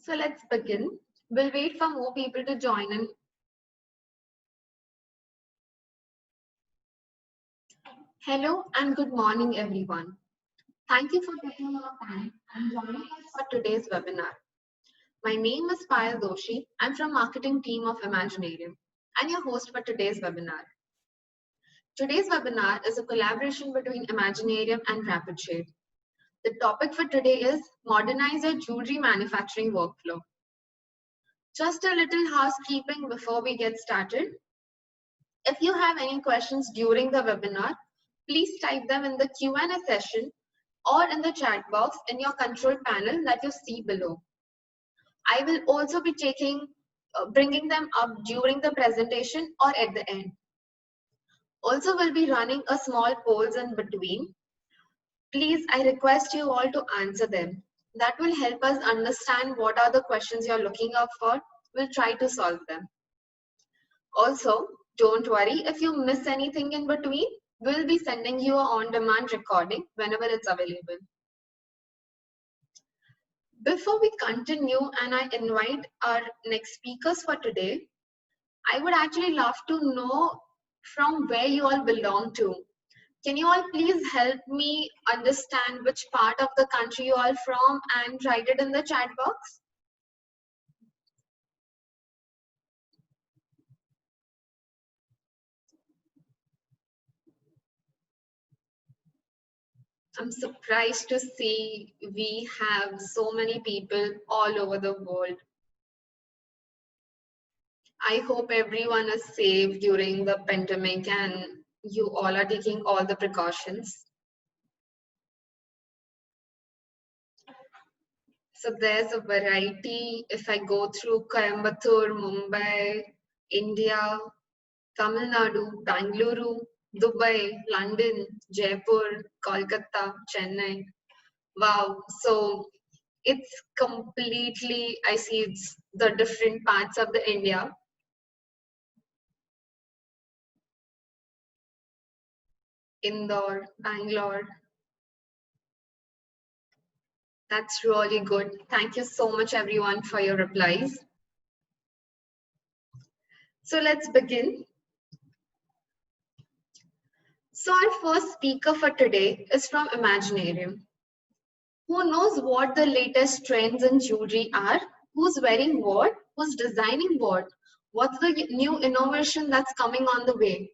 So let's begin. We'll wait for more people to join in. Hello and good morning, everyone. Thank you for taking your time and joining us for today's webinar. My name is Payal Doshi. I'm from marketing team of Imaginarium and your host for today's webinar. Today's webinar is a collaboration between Imaginarium and Rapidshape. The topic for today is Modernise your Jewellery Manufacturing Workflow. Just a little housekeeping before we get started. If you have any questions during the webinar, please type them in the Q&A session or in the chat box in your control panel that you see below. I will also be bringing them up during the presentation or at the end. Also, we'll be running a small polls in between. Please, I request you all to answer them. That will help us understand what are the questions you're looking up for. We'll try to solve them. Also, don't worry if you miss anything in between. We'll be sending you an on-demand recording whenever it's available. Before we continue and I invite our next speakers for today, I would actually love to know from where you all belong to. Can you all please help me understand which part of the country you are from and write it in the chat box? I'm surprised to see we have so many people all over the world. I hope everyone is safe during the pandemic and you all are taking all the precautions. So there's a variety. If I go through Coimbatore, Mumbai, India, Tamil Nadu, Bangalore, Dubai, London, Jaipur, Kolkata, Chennai. Wow. So it's completely, I see it's the different parts of the India. Indore, Bangalore. That's really good. Thank you so much, everyone, for your replies. So let's begin. So our first speaker for today is from Imaginarium. Who knows what the latest trends in jewelry are? Who's wearing what? Who's designing what? What's the new innovation that's coming on the way?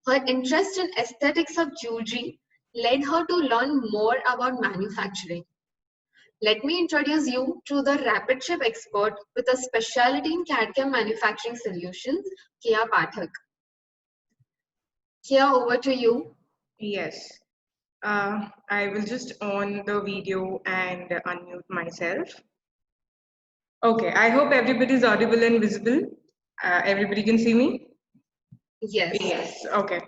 Her interest in aesthetics of jewelry led her to learn more about manufacturing. Let me introduce you to the Rapidshape expert with a specialty in CAD CAM manufacturing solutions, Keya Pathak. Keya, over to you. Yes. I will just on the video and unmute myself. Okay, I hope everybody is audible and visible. Everybody can see me? Yes. Yes, okay.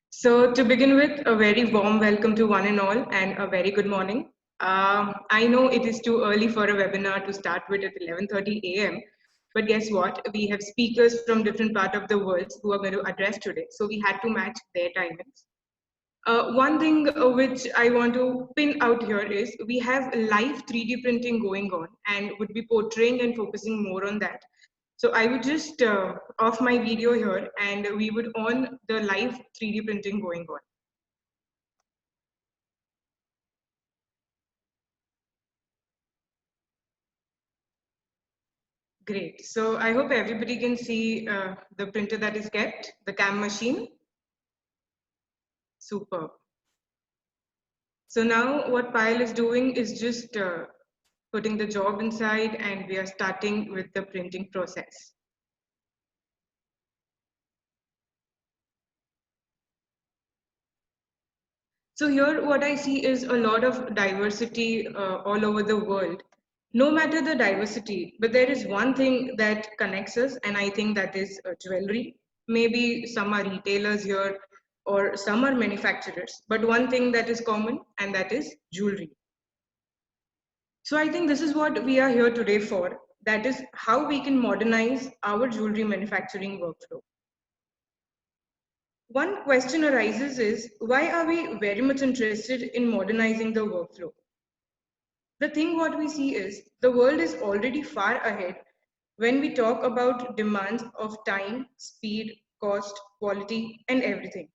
So to begin with, a very warm welcome to one and all and a very good morning. I know it is too early for a webinar to start with at 11:30 a.m. But guess what? We have speakers from different parts of the world who are going to address today. So we had to match their timings. One thing which I want to pin out here is we have live 3D printing going on and would be portraying and focusing more on that. So I would just off my video here and we would on the live 3D printing going on. Great. So I hope everybody can see the printer that is kept, the CAM machine. Superb. So now what Payal is doing is just putting the job inside and we are starting with the printing process. So here what I see is a lot of diversity all over the world. No matter the diversity, but there is one thing that connects us and I think that is jewelry. Maybe some are retailers here or some are manufacturers, but one thing that is common and that is jewelry. So I think this is what we are here today for. That is how we can modernize our jewelry manufacturing workflow. One question arises is, why are we very much interested in modernizing the workflow? The thing what we see is the world is already far ahead when we talk about demands of time, speed, cost, quality, and everything.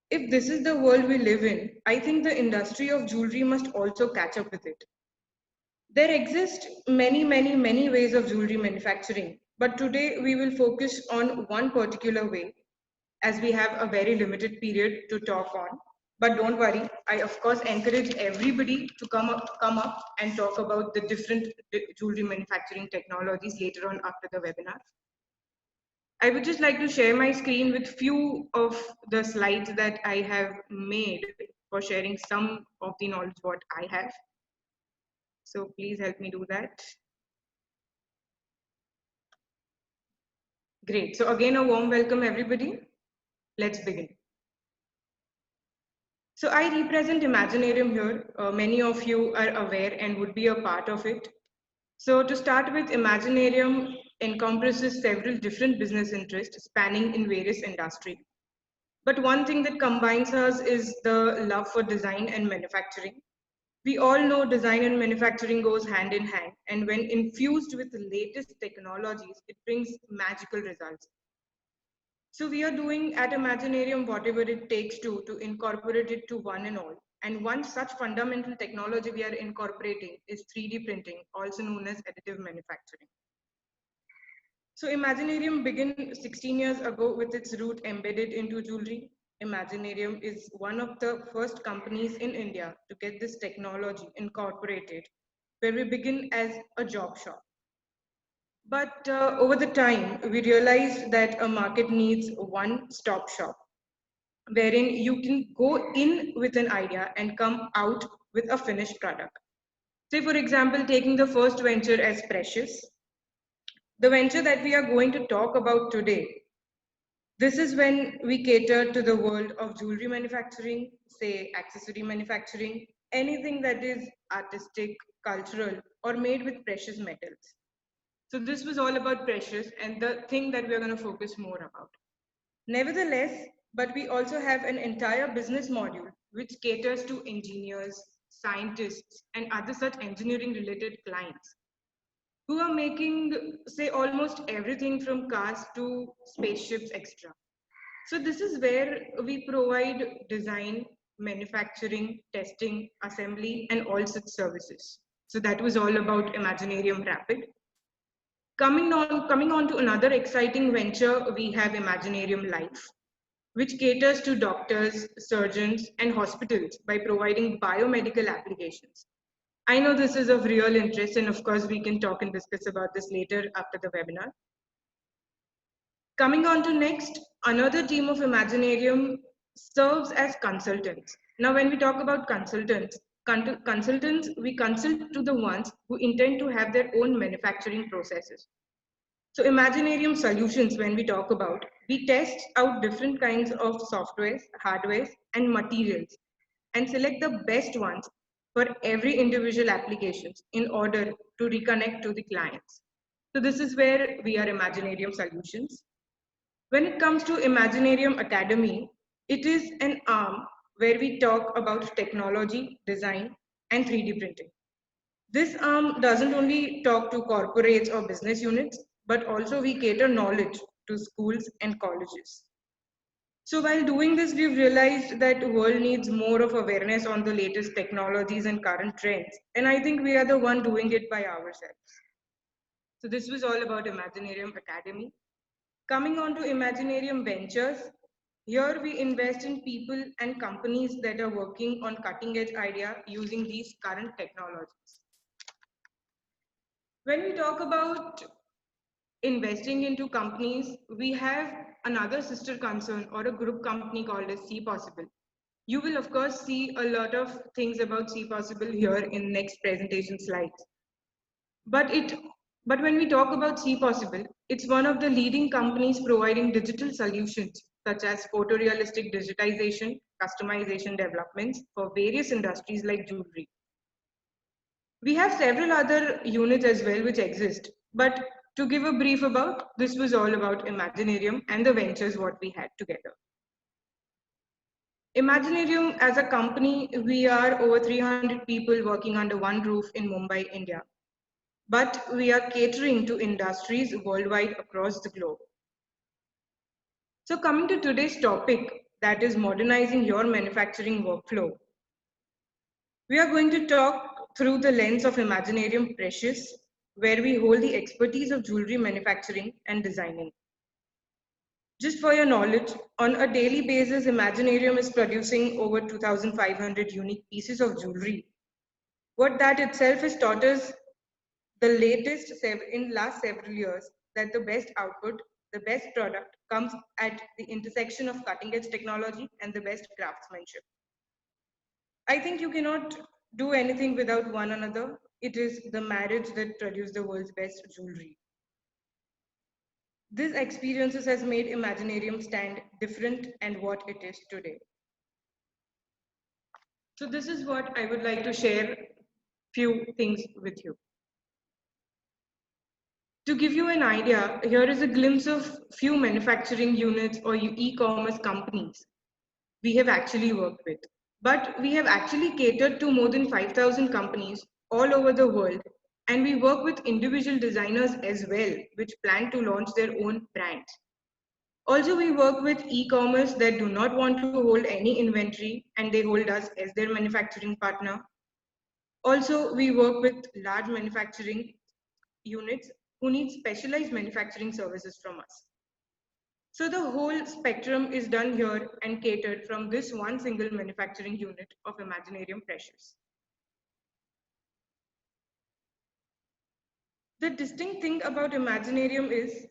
If this is the world we live in, I think the industry of jewelry must also catch up with it. There exist many ways of jewelry manufacturing, but today we will focus on one particular way as we have a very limited period to talk on. But don't worry, I of course encourage everybody to come up and talk about the different jewelry manufacturing technologies later on after the webinar. I would just like to share my screen with few of the slides that I have made for sharing some of the knowledge what I have. So please help me do that. Great. So again, a warm welcome, everybody. Let's begin. So I represent Imaginarium here. Many of you are aware and would be a part of it. So to start with, Imaginarium encompasses several different business interests spanning in various industries. But one thing that combines us is the love for design and manufacturing. We all know design and manufacturing goes hand in hand, and when infused with the latest technologies, it brings magical results. So we are doing at Imaginarium whatever it takes to incorporate it to one and all. And one such fundamental technology we are incorporating is 3D printing, also known as additive manufacturing. So Imaginarium began 16 years ago with its root embedded into jewelry. Imaginarium is one of the first companies in India to get this technology incorporated, where we begin as a job shop. But over the time, we realized that a market needs a one-stop shop, wherein you can go in with an idea and come out with a finished product. Say, for example, taking the first venture as Precious. The venture that we are going to talk about today, this is when we cater to the world of jewelry manufacturing, say accessory manufacturing, anything that is artistic, cultural, or made with precious metals. So this was all about precious and the thing that we're going to focus more about. Nevertheless, but we also have an entire business module which caters to engineers, scientists, and other such engineering related clients who are making, say, almost everything from cars to spaceships extra. So this is where we provide design, manufacturing, testing, assembly, and all such services. So that was all about Imaginarium Rapid. Coming on to another exciting venture, we have Imaginarium Life, which caters to doctors, surgeons, and hospitals by providing biomedical applications. I know this is of real interest, and of course, we can talk and discuss about this later after the webinar. Coming on to next, another team of Imaginarium serves as consultants. Now, when we talk about consultants, we consult to the ones who intend to have their own manufacturing processes. So Imaginarium solutions, when we talk about, we test out different kinds of softwares, hardwares, and materials, and select the best ones for every individual applications in order to reconnect to the clients. So this is where we are Imaginarium solutions. When it comes to Imaginarium Academy, it is an arm where we talk about technology, design, and 3D printing. This arm doesn't only talk to corporates or business units, but also we cater knowledge to schools and colleges. So while doing this, we've realized that the world needs more of awareness on the latest technologies and current trends. And I think we are the one doing it by ourselves. So this was all about Imaginarium Academy. Coming on to Imaginarium Ventures, here we invest in people and companies that are working on cutting edge idea using these current technologies. When we talk about investing into companies, we have another sister concern or a group company called as See Possible. You will of course see a lot of things about See Possible here in next presentation slides. But when we talk about See Possible, it's one of the leading companies providing digital solutions such as photorealistic digitization, customization developments for various industries like jewelry. We have several other units as well which exist, but to give a brief about, this was all about Imaginarium and the ventures what we had together. Imaginarium as a company, we are over 300 people working under one roof in Mumbai, India. But we are catering to industries worldwide across the globe. So coming to today's topic, that is modernizing your manufacturing workflow. We are going to talk through the lens of Imaginarium Precious, where we hold the expertise of jewelry manufacturing and designing. Just for your knowledge, on a daily basis, Imaginarium is producing over 2,500 unique pieces of jewelry. What that itself has taught us the latest in last several years, that the best output, the best product comes at the intersection of cutting edge technology and the best craftsmanship. I think you cannot do anything without one another. It is the marriage that produced the world's best jewelry. This experiences has made Imaginarium stand different and what it is today. So this is what I would like to share few things with you. To give you an idea, here is a glimpse of few manufacturing units or e-commerce companies we have actually worked with. But we have actually catered to more than 5,000 companies all over the world, and we work with individual designers as well, which plan to launch their own brands. Also, we work with e-commerce that do not want to hold any inventory, and they hold us as their manufacturing partner. Also, we work with large manufacturing units who need specialized manufacturing services from us. So the whole spectrum is done here and catered from this one single manufacturing unit of Imaginarium Precious. The distinct thing about Imaginarium is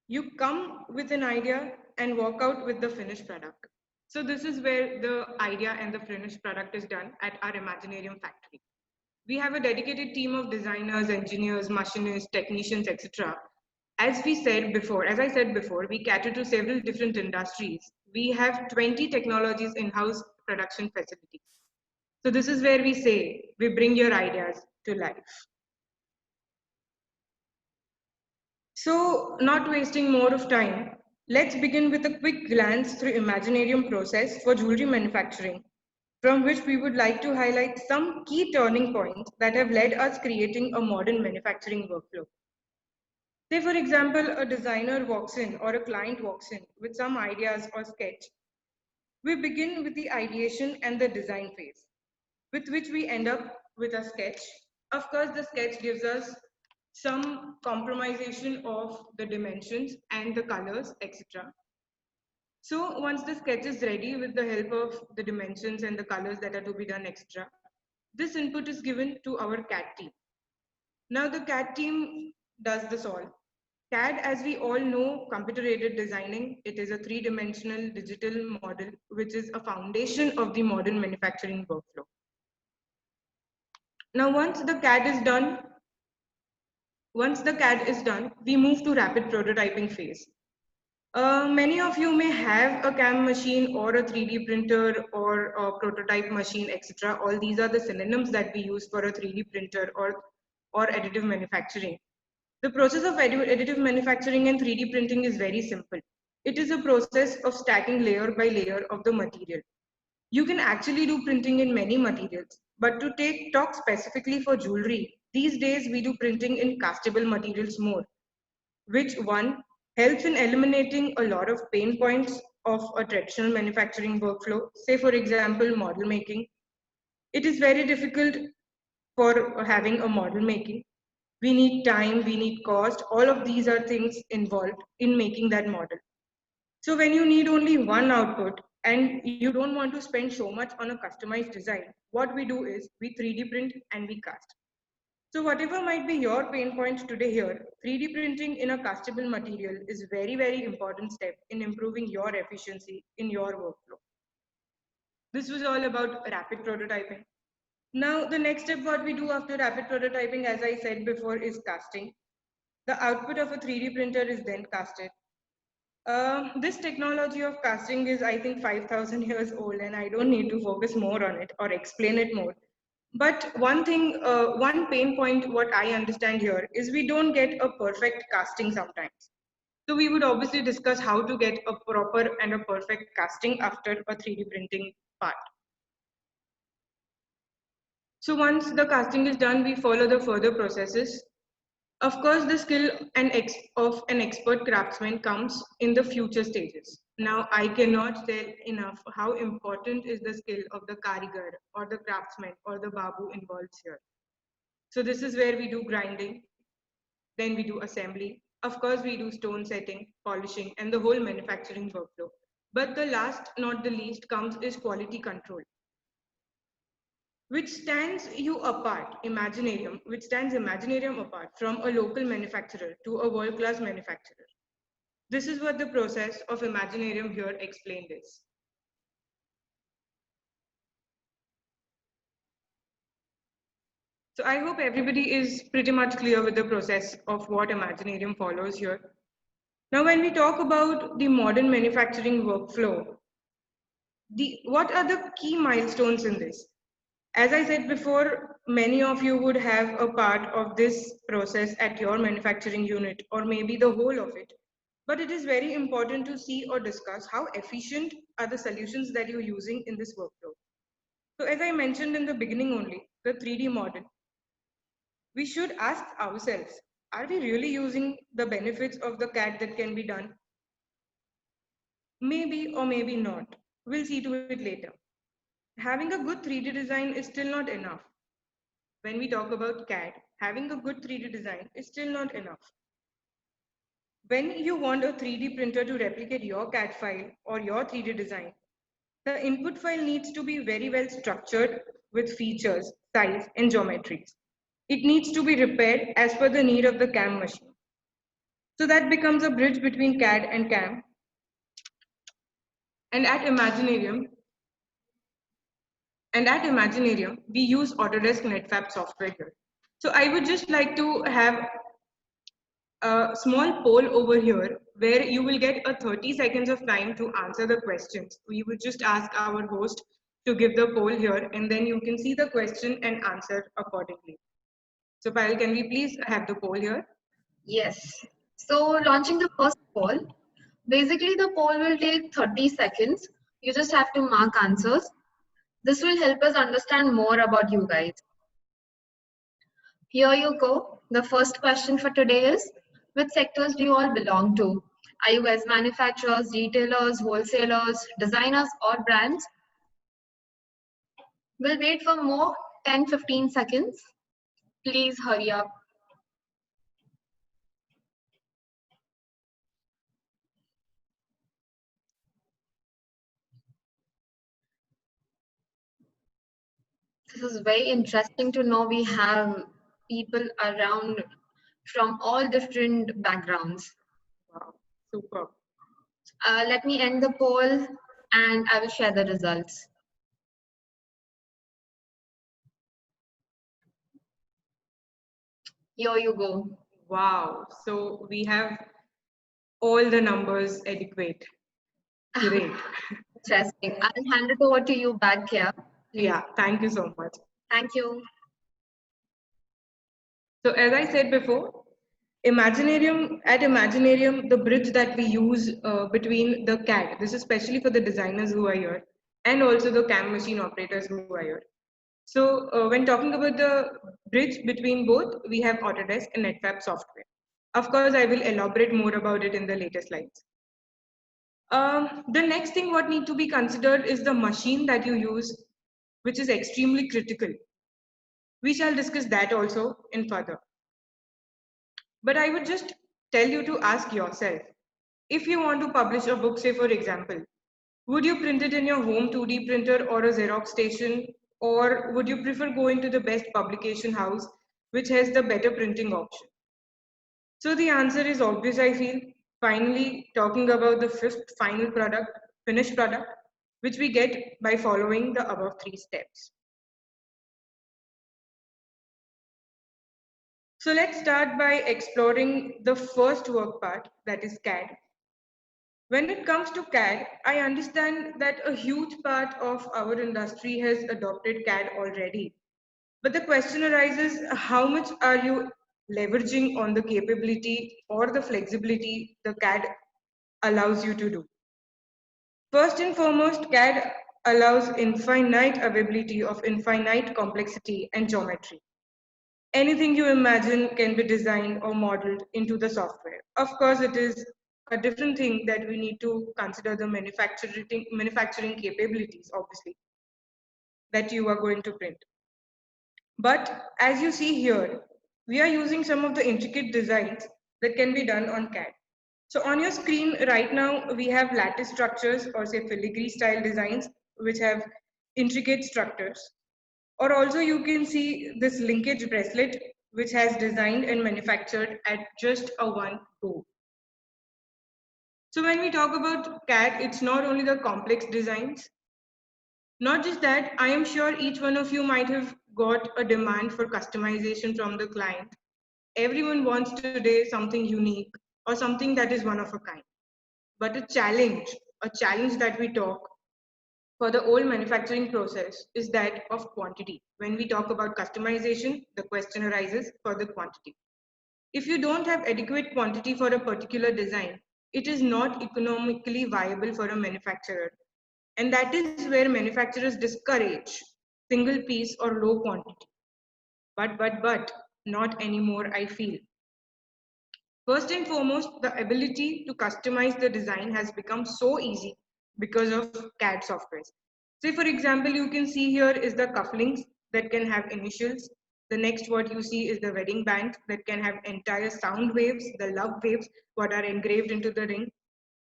you come with an idea and walk out with the finished product. So this is where the idea and the finished product is done at our Imaginarium factory. We have a dedicated team of designers, engineers, machinists, technicians, etc. As I said before, we cater to several different industries. We have 20 technologies in-house production facilities. So this is where we say, we bring your ideas to life. So not wasting more of time, let's begin with a quick glance through Imaginarium process for jewelry manufacturing, from which we would like to highlight some key turning points that have led us creating a modern manufacturing workflow. Say, for example, a designer walks in or a client walks in with some ideas or sketch. We begin with the ideation and the design phase, with which we end up with a sketch. Of course, the sketch gives us some compromisation of the dimensions and the colors, etc. So once the sketch is ready with the help of the dimensions and the colors that are to be done extra, this input is given to our CAD team. Now the CAD team does this all. CAD, as we all know, computer-aided designing, it is a three-dimensional digital model, which is a foundation of the modern manufacturing workflow. Now, once the CAD is done, we move to rapid prototyping phase. Many of you may have a CAM machine or a 3D printer or a prototype machine, etc. All these are the synonyms that we use for a 3D printer or additive manufacturing. The process of additive manufacturing and 3D printing is very simple. It is a process of stacking layer by layer of the material. You can actually do printing in many materials, but to talk specifically for jewelry, these days we do printing in castable materials more, which one helps in eliminating a lot of pain points of a traditional manufacturing workflow. Say, for example, model making. It is very difficult for having a model making. We need time, we need cost. All of these are things involved in making that model. So when you need only one output and you don't want to spend so much on a customized design, what we do is we 3D print and we cast. So whatever might be your pain point today here, 3D printing in a castable material is very, very important step in improving your efficiency in your workflow. This was all about rapid prototyping. Now, the next step what we do after rapid prototyping, as I said before, is casting. The output of a 3D printer is then casted. This technology of casting is, I think, 5,000 years old, and I don't need to focus more on it or explain it more. But one thing, one pain point, what I understand here is we don't get a perfect casting sometimes. So we would obviously discuss how to get a proper and a perfect casting after a 3D printing part. So once the casting is done, we follow the further processes. Of course, the skill of an expert craftsman comes in the future stages. Now, I cannot say enough how important is the skill of the karigar or the craftsman or the babu involved here. So this is where we do grinding, then we do assembly. Of course, we do stone setting, polishing, and the whole manufacturing workflow. But the last, not the least, comes is quality control, which stands you apart, which stands Imaginarium apart from a local manufacturer to a world-class manufacturer. This is what the process of Imaginarium here explained is. So I hope everybody is pretty much clear with the process of what Imaginarium follows here. Now, when we talk about the modern manufacturing workflow, what are the key milestones in this? As I said before, many of you would have a part of this process at your manufacturing unit or maybe the whole of it. But it is very important to see or discuss how efficient are the solutions that you're using in this workflow. So as I mentioned in the beginning only, the 3D model, we should ask ourselves, are we really using the benefits of the CAD that can be done? Maybe or maybe not. We'll see to it later. Having a good 3D design is still not enough. When we talk about CAD, having a good 3D design is still not enough. When you want a 3D printer to replicate your CAD file or your 3D design, the input file needs to be very well structured with features, size, and geometries. It needs to be repaired as per the need of the CAM machine. So that becomes a bridge between CAD and CAM. And at Imaginarium, we use Autodesk Netfabb software here. So I would just like to have a small poll over here where you will get a 30 seconds of time to answer the questions. We would just ask our host to give the poll here and then you can see the question and answer accordingly. So Payal, can we please have the poll here? Yes. So launching the first poll. Basically, the poll will take 30 seconds. You just have to mark answers. This will help us understand more about you guys. Here you go. The first question for today is, which sectors do you all belong to? Are you guys manufacturers, retailers, wholesalers, designers, or brands? We'll wait for more 10-15 seconds. Please hurry up. This is very interesting to know we have people around from all different backgrounds. Wow, super. Let me end the poll and I will share the results. Here you go. Wow, so we have all the numbers adequate. Great. Interesting. I'll hand it over to you back here. Please. Yeah, thank you so much. Thank you. So as I said before, at Imaginarium, the bridge that we use between the CAD, this is especially for the designers who are here, and also the CAM machine operators who are here. So when talking about the bridge between both, we have Autodesk and Netfabb software. Of course, I will elaborate more about it in the later slides. The next thing what need to be considered is the machine that you use, which is extremely critical. We shall discuss that also in further. But I would just tell you to ask yourself, if you want to publish a book, say for example, would you print it in your home 2D printer or a Xerox station? Or would you prefer going to the best publication house, which has the better printing option? So the answer is obvious, I feel. Finally, talking about the finished product, which we get by following the above 3 steps. So let's start by exploring the first work part, that is CAD. When it comes to CAD, I understand that a huge part of our industry has adopted CAD already. But the question arises, how much are you leveraging on the capability or the flexibility the CAD allows you to do. First and foremost, CAD allows infinite availability of infinite complexity and geometry. Anything you imagine can be designed or modeled into the software. Of course, it is a different thing that we need to consider the manufacturing capabilities, obviously, that you are going to print. But as you see here, we are using some of the intricate designs that can be done on CAD. So on your screen right now, we have lattice structures or say filigree style designs, which have intricate structures. Or also you can see this linkage bracelet, which has designed and manufactured at just a one go. So when we talk about CAD, it's not only the complex designs. Not just that, I am sure each one of you might have got a demand for customization from the client. Everyone wants today something unique or something that is one of a kind. But a challenge that we talk for the whole manufacturing process is that of quantity. When we talk about customization, the question arises for the quantity. If you don't have adequate quantity for a particular design, it is not economically viable for a manufacturer. And that is where manufacturers discourage single piece or low quantity. But, not anymore, I feel. First and foremost, the ability to customize the design has become so easy because of CAD software. Say, for example, you can see here is the cufflinks that can have initials. The next what you see is the wedding band that can have entire sound waves, the love waves, what are engraved into the ring.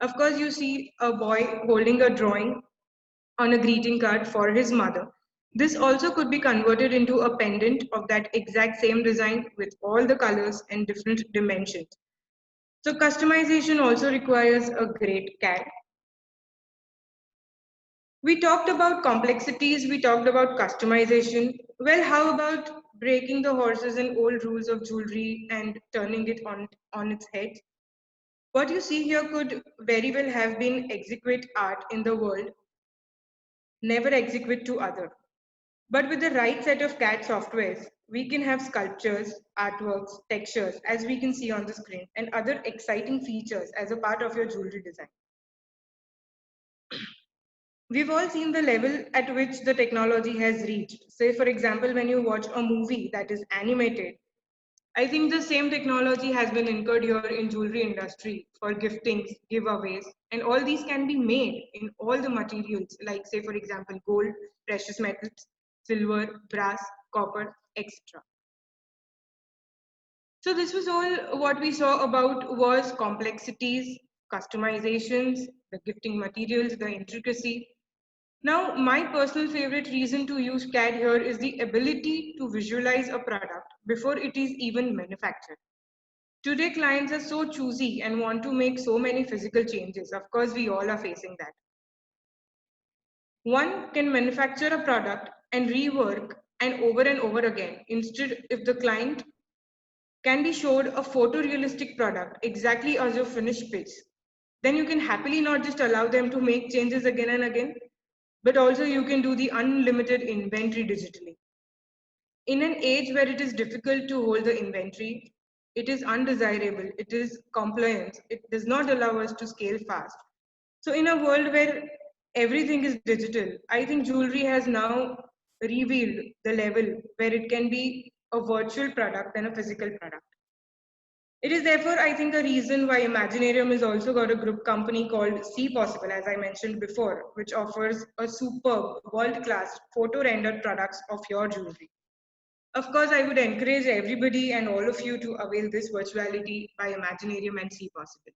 Of course, you see a boy holding a drawing on a greeting card for his mother. This also could be converted into a pendant of that exact same design with all the colors and different dimensions. So customization also requires a great CAD. We talked about complexities, we talked about customization. Well, how about breaking the horses and old rules of jewelry and turning it on its head? What you see here could very well have been exquisite art in the world, never execute to other. But with the right set of CAD softwares, we can have sculptures, artworks, textures, as we can see on the screen, and other exciting features as a part of your jewelry design. We've all seen the level at which the technology has reached. Say, for example, when you watch a movie that is animated, I think the same technology has been incurred here in jewelry industry for giftings, giveaways, and all these can be made in all the materials, like say, for example, gold, precious metals, silver, brass, copper, etc. So this was all what we saw about was complexities, customizations, the gifting materials, the intricacy. Now, my personal favorite reason to use CAD here is the ability to visualize a product before it is even manufactured. Today, clients are so choosy and want to make so many physical changes. Of course, we all are facing that. One can manufacture a product and rework and over again. Instead, if the client can be showed a photorealistic product exactly as your finished piece, then you can happily not just allow them to make changes again and again, but also you can do the unlimited inventory digitally. In an age where it is difficult to hold the inventory, it is undesirable, it is compliance, it does not allow us to scale fast. So in a world where everything is digital, I think jewelry has now revealed the level where it can be a virtual product than a physical product. It is therefore, I think, a reason why Imaginarium has also got a group company called See Possible, as I mentioned before, which offers a superb, world-class photo-rendered products of your jewelry. Of course, I would encourage everybody and all of you to avail this virtuality by Imaginarium and See Possible.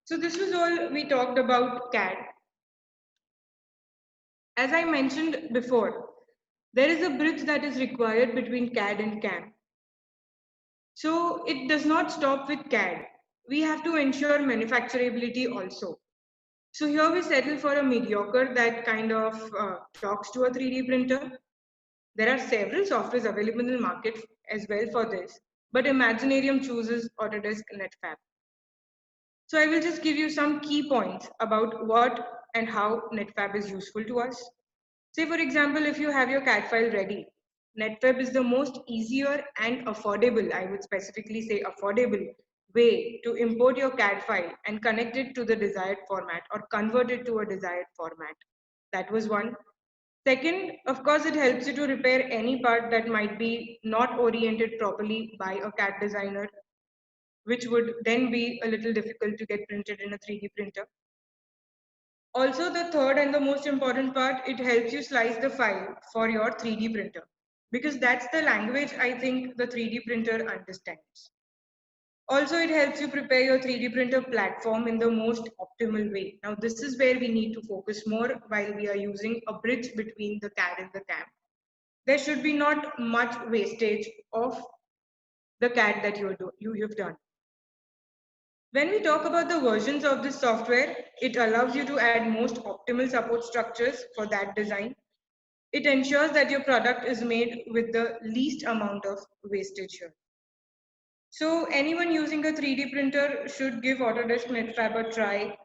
So this was all we talked about CAD. As I mentioned before, there is a bridge that is required between CAD and CAM. So it does not stop with CAD. We have to ensure manufacturability also. So here we settle for a mediocre that kind of talks to a 3D printer. There are several softwares available in the market as well for this, but Imaginarium chooses Autodesk Netfabb. So I will just give you some key points about what and how Netfabb is useful to us. Say, for example, if you have your CAD file ready, Netfabb is the most easier and affordable, I would specifically say affordable, way to import your CAD file and connect it to the desired format or convert it to a desired format. That was one. Second, of course, it helps you to repair any part that might be not oriented properly by a CAD designer, which would then be a little difficult to get printed in a 3D printer. Also, the third and the most important part, it helps you slice the file for your 3D printer, because that's the language I think the 3D printer understands. Also, it helps you prepare your 3D printer platform in the most optimal way. Now, this is where we need to focus more while we are using a bridge between the CAD and the CAM. There should be not much wastage of the CAD that you've done. When we talk about the versions of this software, it allows you to add most optimal support structures for that design. It ensures that your product is made with the least amount of wastage here. So anyone using a 3D printer should give Autodesk Netfabb a try,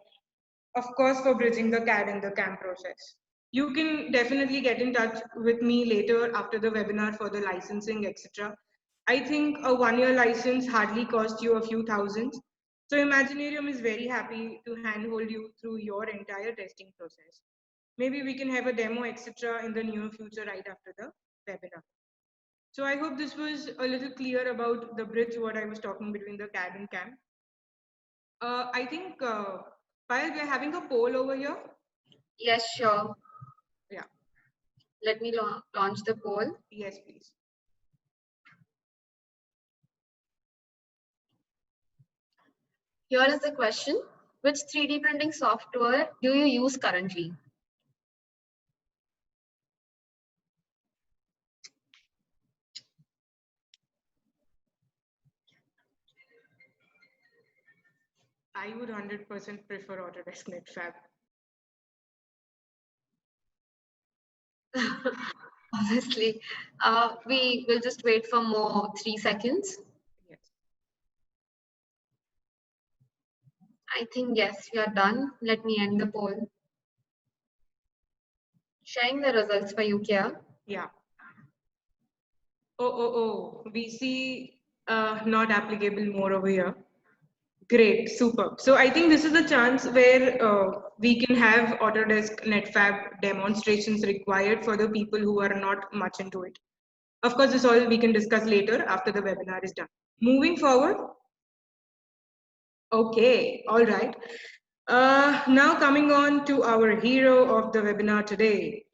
of course, for bridging the CAD and the CAM process. You can definitely get in touch with me later after the webinar for the licensing, etc. I think a 1-year license hardly costs you a few thousands. So Imaginarium is very happy to handhold you through your entire testing process. Maybe we can have a demo, etc. in the near future right after the webinar. So I hope this was a little clear about the bridge, what I was talking between the CAD and CAM. I think, Payal, we're having a poll over here. Yes, sure. Yeah. Let me launch the poll. Yes, please. Here is the question. Which 3D printing software do you use currently? I would 100% prefer Autodesk Netfabb. Obviously, we will just wait for more 3 seconds. Yes. I think yes, we are done. Let me end the poll. Sharing the results for you, Keya. Yeah. Oh, we see not applicable more over here. Great, superb. So I think this is the chance where we can have Autodesk Netfabb demonstrations required for the people who are not much into it. Of course, this all we can discuss later after the webinar is done. Moving forward. Okay, all right. Now coming on to our hero of the webinar today.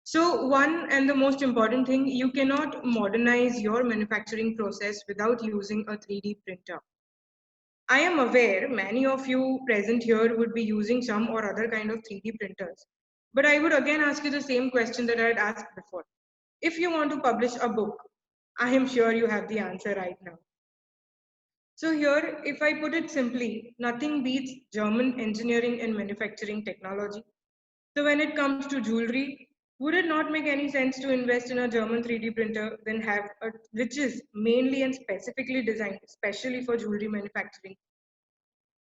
So one and the most important thing, you cannot modernize your manufacturing process without using a 3D printer. I am aware many of you present here would be using some or other kind of 3D printers. But I would again ask you the same question that I had asked before. If you want to publish a book, I am sure you have the answer right now. So here, if I put it simply, nothing beats German engineering and manufacturing technology. So when it comes to jewelry, would it not make any sense to invest in a German 3D printer than have which is mainly and specifically designed, especially for jewelry manufacturing?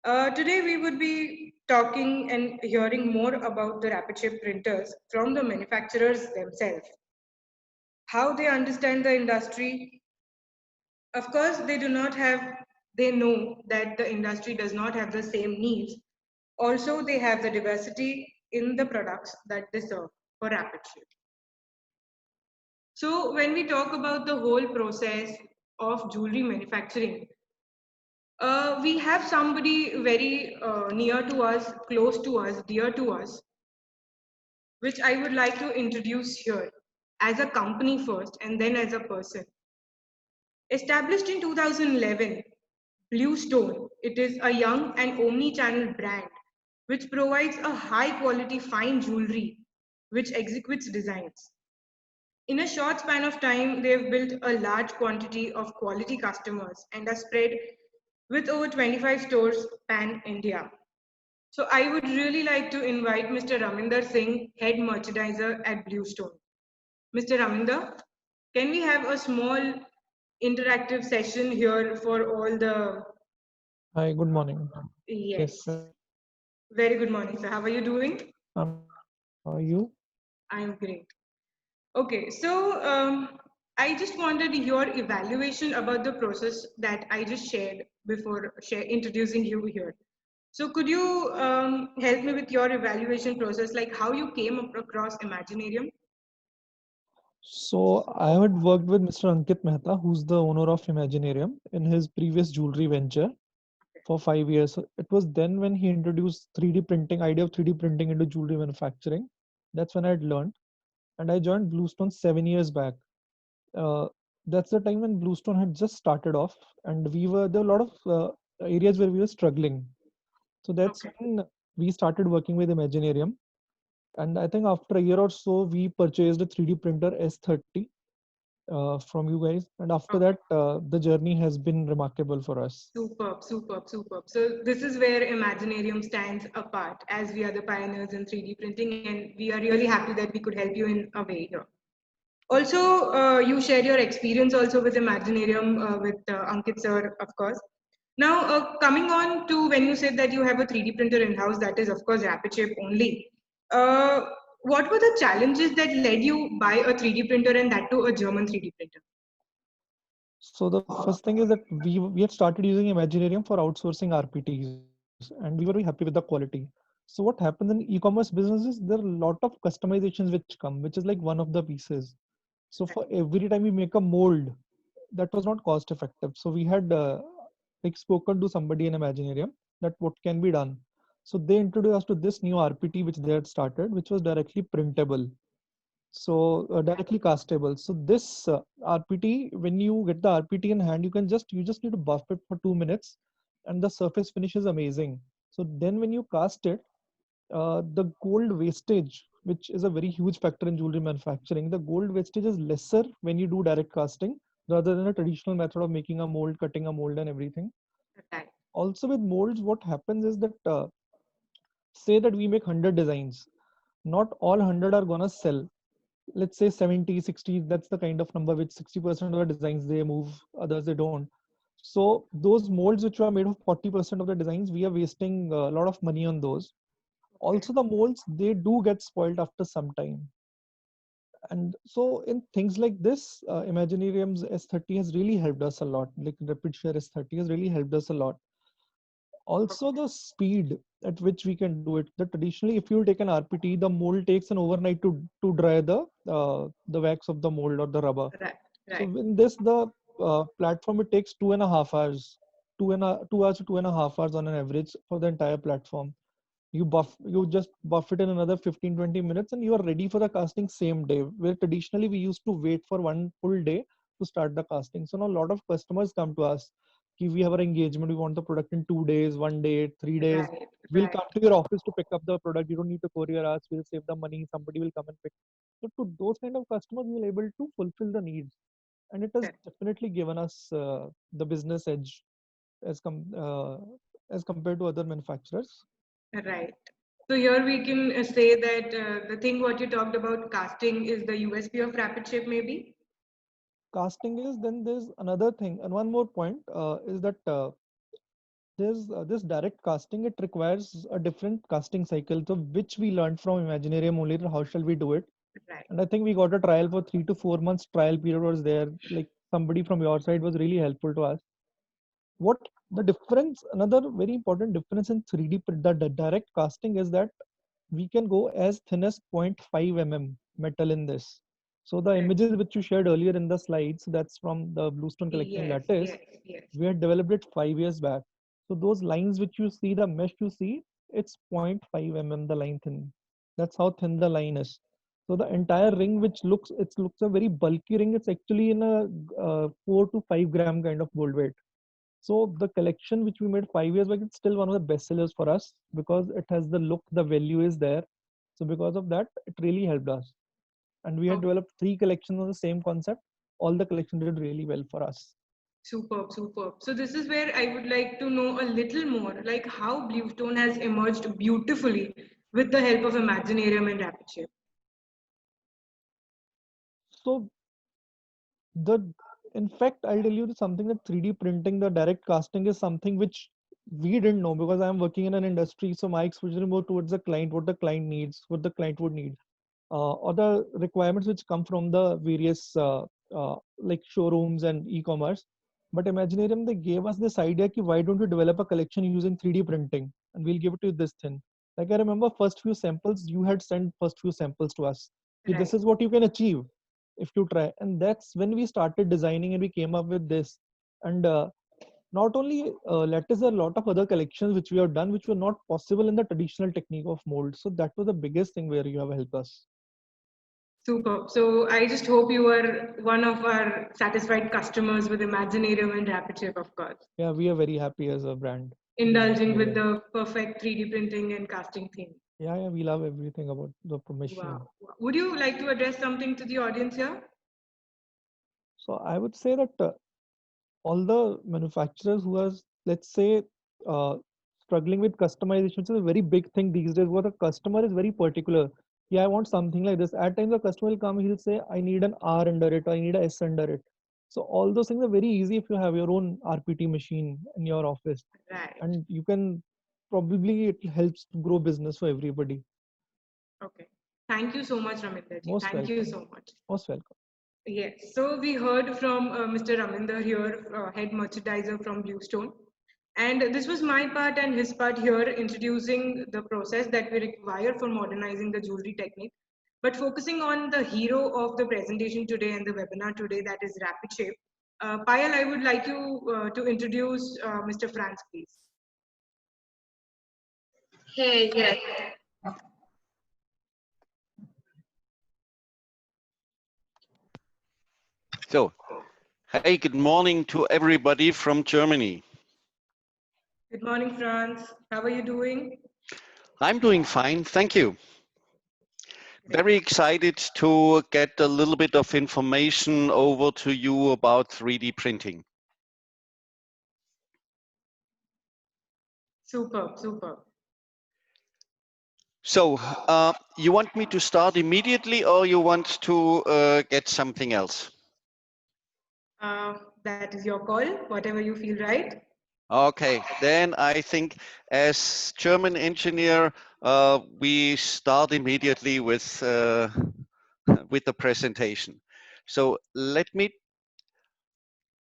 Today we would be talking and hearing more about the Rapidshape printers from the manufacturers themselves. How they understand the industry. Of course, they know that the industry does not have the same needs. Also, they have the diversity in the products that they serve for Rapidshape. So when we talk about the whole process of jewelry manufacturing, we have somebody very near to us, close to us, dear to us, which I would like to introduce here as a company first and then as a person. Established in 2011, Bluestone, it is a young and omni-channel brand which provides a high-quality fine jewelry which executes designs. In a short span of time, they have built a large quantity of quality customers and are spread with over 25 stores pan-India. So I would really like to invite Mr. Raminder Singh, Head Merchandiser at Bluestone. Mr. Raminder, can we have a small interactive session here for all the... Hi, good morning. Yes. Very good morning, sir. How are you doing? How are you? I'm great. Okay, so I just wanted your evaluation about the process that I just shared before introducing you here. So could you help me with your evaluation process, like how you came across Imaginarium? So I had worked with Mr. Ankit Mehta, who's the owner of Imaginarium, in his previous jewelry venture for 5 years. So it was then when he introduced 3D printing, idea of 3D printing into jewelry manufacturing. That's when I had learned, and I joined Bluestone 7 years back. Uh, that's the time when Bluestone had just started off, and there were a lot of areas where we were struggling. So that's Okay. when we started working with Imaginarium. And I think after a year or so, we purchased a 3D printer S30 from you guys. And after Okay. that, the journey has been remarkable for us. Superb, superb, superb. So this is where Imaginarium stands apart, as we are the pioneers in 3D printing, and we are really happy that we could help you in a way here. Also, you shared your experience also with Imaginarium with Ankit sir, of course. Now, coming on to when you said that you have a 3D printer in-house, that is of course Rapidshape only. Uh, what were the challenges that led you buy a 3D printer, and that too a German 3D printer? So the first thing is that we had started using Imaginarium for outsourcing RPTs, and we were very happy with the quality. So what happens in e-commerce businesses, there are a lot of customizations which come, which is like one of the pieces. So for every time we make a mold, that was not cost effective. So we had like spoken to somebody in Imaginarium that what can be done. So they introduced us to this new RPT which they had started, which was directly printable. So directly castable. So this RPT, when you get the RPT in hand, you just need to buff it for 2 minutes, and the surface finish is amazing. So then when you cast it, the gold wastage, which is a very huge factor in jewelry manufacturing, the gold wastage is lesser when you do direct casting rather than a traditional method of making a mold, cutting a mold, and everything. Right. Also, with molds, what happens is that say that we make 100 designs, not all 100 are gonna sell. Let's say 70, 60, that's the kind of number which 60% of the designs they move, others they don't. So those molds which are made of 40% of the designs, we are wasting a lot of money on those. Okay. Also the molds, they do get spoiled after some time. And so in things like this, Imaginarium's S30 has really helped us a lot. Like Rapidshare S30 has really helped us a lot. Also the speed at which we can do it. The traditionally, if you take an RPT, the mold takes an overnight to dry the wax of the mold or the rubber. Right. So Right. in this, the platform, it takes 2.5 hours, 2 hours to 2.5 hours on an average for the entire platform. You just buff it in another 15, 20 minutes and you are ready for the casting same day, where traditionally we used to wait for one full day to start the casting. So now a lot of customers come to us, we have our engagement, we want the product in 2 days, one day, 3 days. Right. We'll Right. come to your office to pick up the product. You don't need to courier us. We'll save the money. Somebody will come and pick. So to those kind of customers, we're able to fulfill the needs, and it has Right. definitely given us the business edge as as compared to other manufacturers. Right. So here we can say that the thing what you talked about casting is the USP of Rapidshape, maybe. Casting is, then there's another thing, and one more point is that there's this direct casting. It requires a different casting cycle, so which we learned from Imaginarium only. How shall we do it? Right. And I think we got a trial for 3 to 4 months. Trial period was there. Like somebody from your side was really helpful to us. What the difference? Another very important difference in 3D the direct casting is that we can go as thin as 0.5 mm metal in this. So the Right. images which you shared earlier in the slides, that's from the Bluestone collection Yes. lattice. Yes. Yes. We had developed it 5 years back. So those lines which you see, the mesh you see, it's 0.5 mm the line thin. That's how thin the line is. So the entire ring, which looks a very bulky ring, it's actually in a 4 to 5 gram kind of gold weight. So the collection which we made 5 years back, it's still one of the best sellers for us because it has the look, the value is there. So because of that, it really helped us. And we had Oh, developed 3 collections on the same concept. All the collection did really well for us. superb, superb. So this is where I would like to know a little more, like how Bluestone has emerged beautifully with the help of Imaginarium and Rapidshape. So the in fact, I'll tell you something that 3D printing, the direct casting is something which we didn't know because I'm working in an industry. So my exposure is more towards the client, what the client needs, what the client would need, or the requirements which come from the various like showrooms and e-commerce. But Imaginarium, they gave us this idea ki why don't you develop a collection using 3D printing, and we'll give it to you this thin. Like I remember first few samples, you had sent first few samples to us. Ki Right. this is what you can achieve if you try. And that's when we started designing and we came up with this. And not only let us, a lot of other collections which we have done, which were not possible in the traditional technique of mold. So that was the biggest thing where you have helped us. Super. So I just hope you are one of our satisfied customers with Imaginarium and Rapidshape, of course. Yeah, we are very happy as a brand. Indulging with Yeah. the perfect 3D printing and casting theme. Yeah, we love everything about the Wow. machine. Would you like to address something to the audience here? So I would say that all the manufacturers who are, let's say, uh, struggling with customization, which is a very big thing these days, where the customer is very particular. Yeah, I want something like this. At times, the customer will come, he'll say, I need an R under it, or I need a S under it. So all those things are very easy if you have your own RPT machine in your office, Right. and you can probably, it helps to grow business for everybody. Okay. Thank you so much, Raminderji. Most Thank you welcome. so much. Most welcome. Yes. So we heard from Mr. Raminder here, head merchandiser from Bluestone. And this was my part and his part here, introducing the process that we require for modernizing the jewelry technique. But focusing on the hero of the presentation today and the webinar today, that is Rapidshape. Payal, I would like you to introduce Mr. Franz, please. Hey, yes. So, hey, good morning to everybody from Germany. Good morning, Franz. How are you doing? I'm doing fine, thank you. Very excited to get a little bit of information over to you about 3D printing. Superb, superb. So, you want me to start immediately or you want to get something else? That is your call, whatever you feel right. Okay, then I think as German engineer, we start immediately with the presentation. So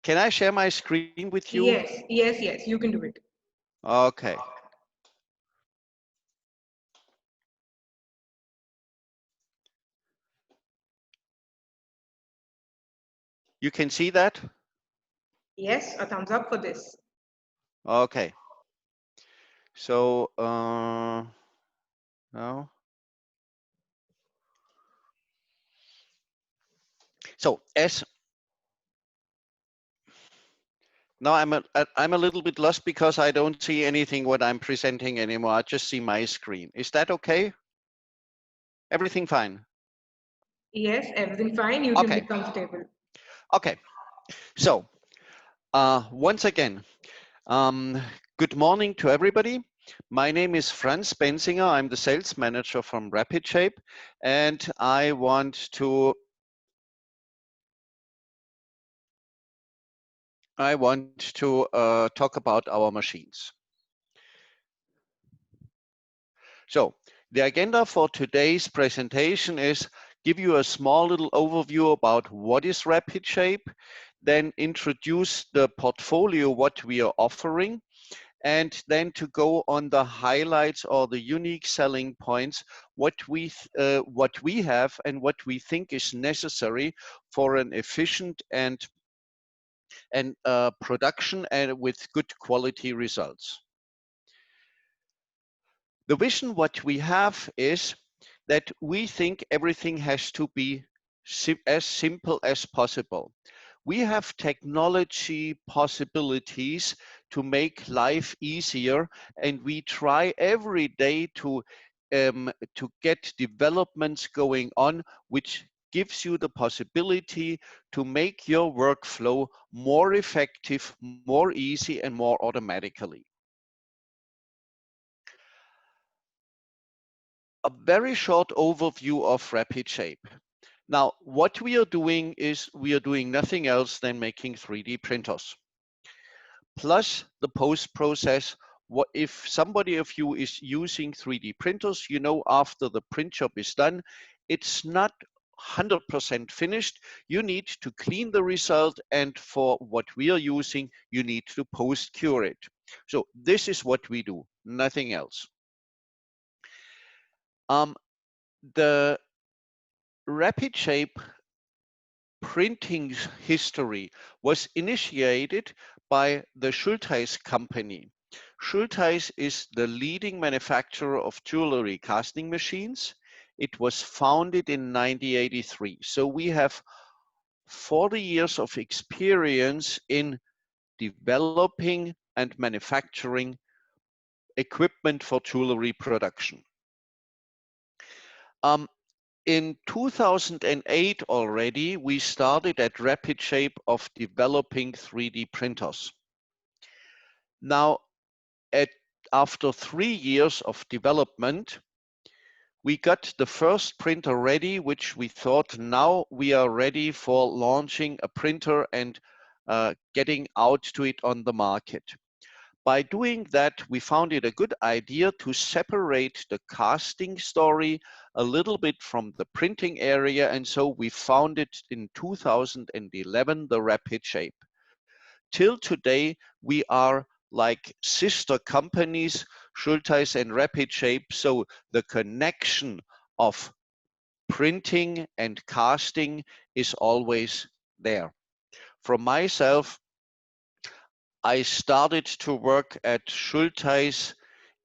can I share my screen with you? Yes, yes, yes, you can do it. Okay. You can see that? Yes, a thumbs up for this. Okay. So, now. So now I'm a little bit lost because I don't see anything what I'm presenting anymore. I just see my screen. Is that okay? Everything fine? Yes, everything fine. You can be comfortable. Okay. So, once again, good morning to everybody. My name is Franz Benzinger. I'm the sales manager from Rapidshape, and I want to talk about our machines. So the agenda for today's presentation is give you a small little overview about what is Rapidshape, then introduce the portfolio, what we are offering, and then to go on the highlights or the unique selling points, what we have and what we think is necessary for an efficient and production and with good quality results. The vision what we have is that we think everything has to be as simple as possible. We have technology possibilities to make life easier, and we try every day to get developments going on, which gives you the possibility to make your workflow more effective, more easy, and more automatically. A very short overview of Rapidshape. Now, what we are doing is we are doing nothing else than making 3D printers. Plus the post-process. What if somebody of you is using 3D printers, you know, after the print job is done, it's not 100% finished, you need to clean the result, and for what we are using, you need to post-cure it. So this is what we do, nothing else. The Rapidshape printing history was initiated by the Schultheiss company. Schultheiss is the leading manufacturer of jewelry casting machines. It was founded in 1983. So we have 40 years of experience in developing and manufacturing equipment for jewelry production. In 2008 already, we started at Rapidshape of developing 3D printers. Now, after 3 years of development, we got the first printer ready, which we thought now we are ready for launching a printer and getting out to it on the market. By doing that, we found it a good idea to separate the casting story a little bit from the printing area, and so we founded in 2011 the Rapidshape. Till today, we are like sister companies, Schultheiss and Rapidshape, so the connection of printing and casting is always there. For myself, I started to work at Schultheiss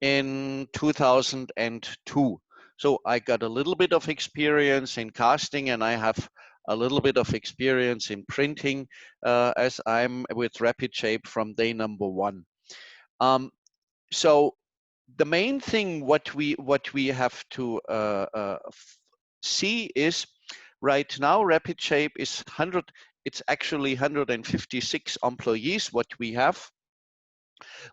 in 2002. So I got a little bit of experience in casting, and I have a little bit of experience in printing as I'm with Rapidshape from day number 1. So the main thing what we have to see is right now Rapidshape is it's actually 156 employees what we have.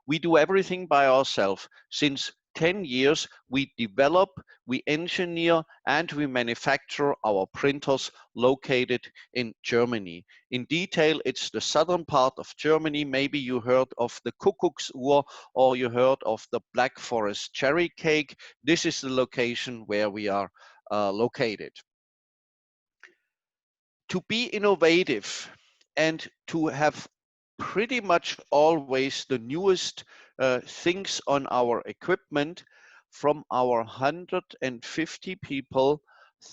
We do everything by ourselves. Since 10 years, we develop, we engineer, and we manufacture our printers located in Germany. In detail, it's the southern part of Germany. Maybe you heard of the Kuckucksuhr, or you heard of the Black Forest cherry cake. This is the location where we are located. To be innovative and to have pretty much always the newest things on our equipment, from our 150 people,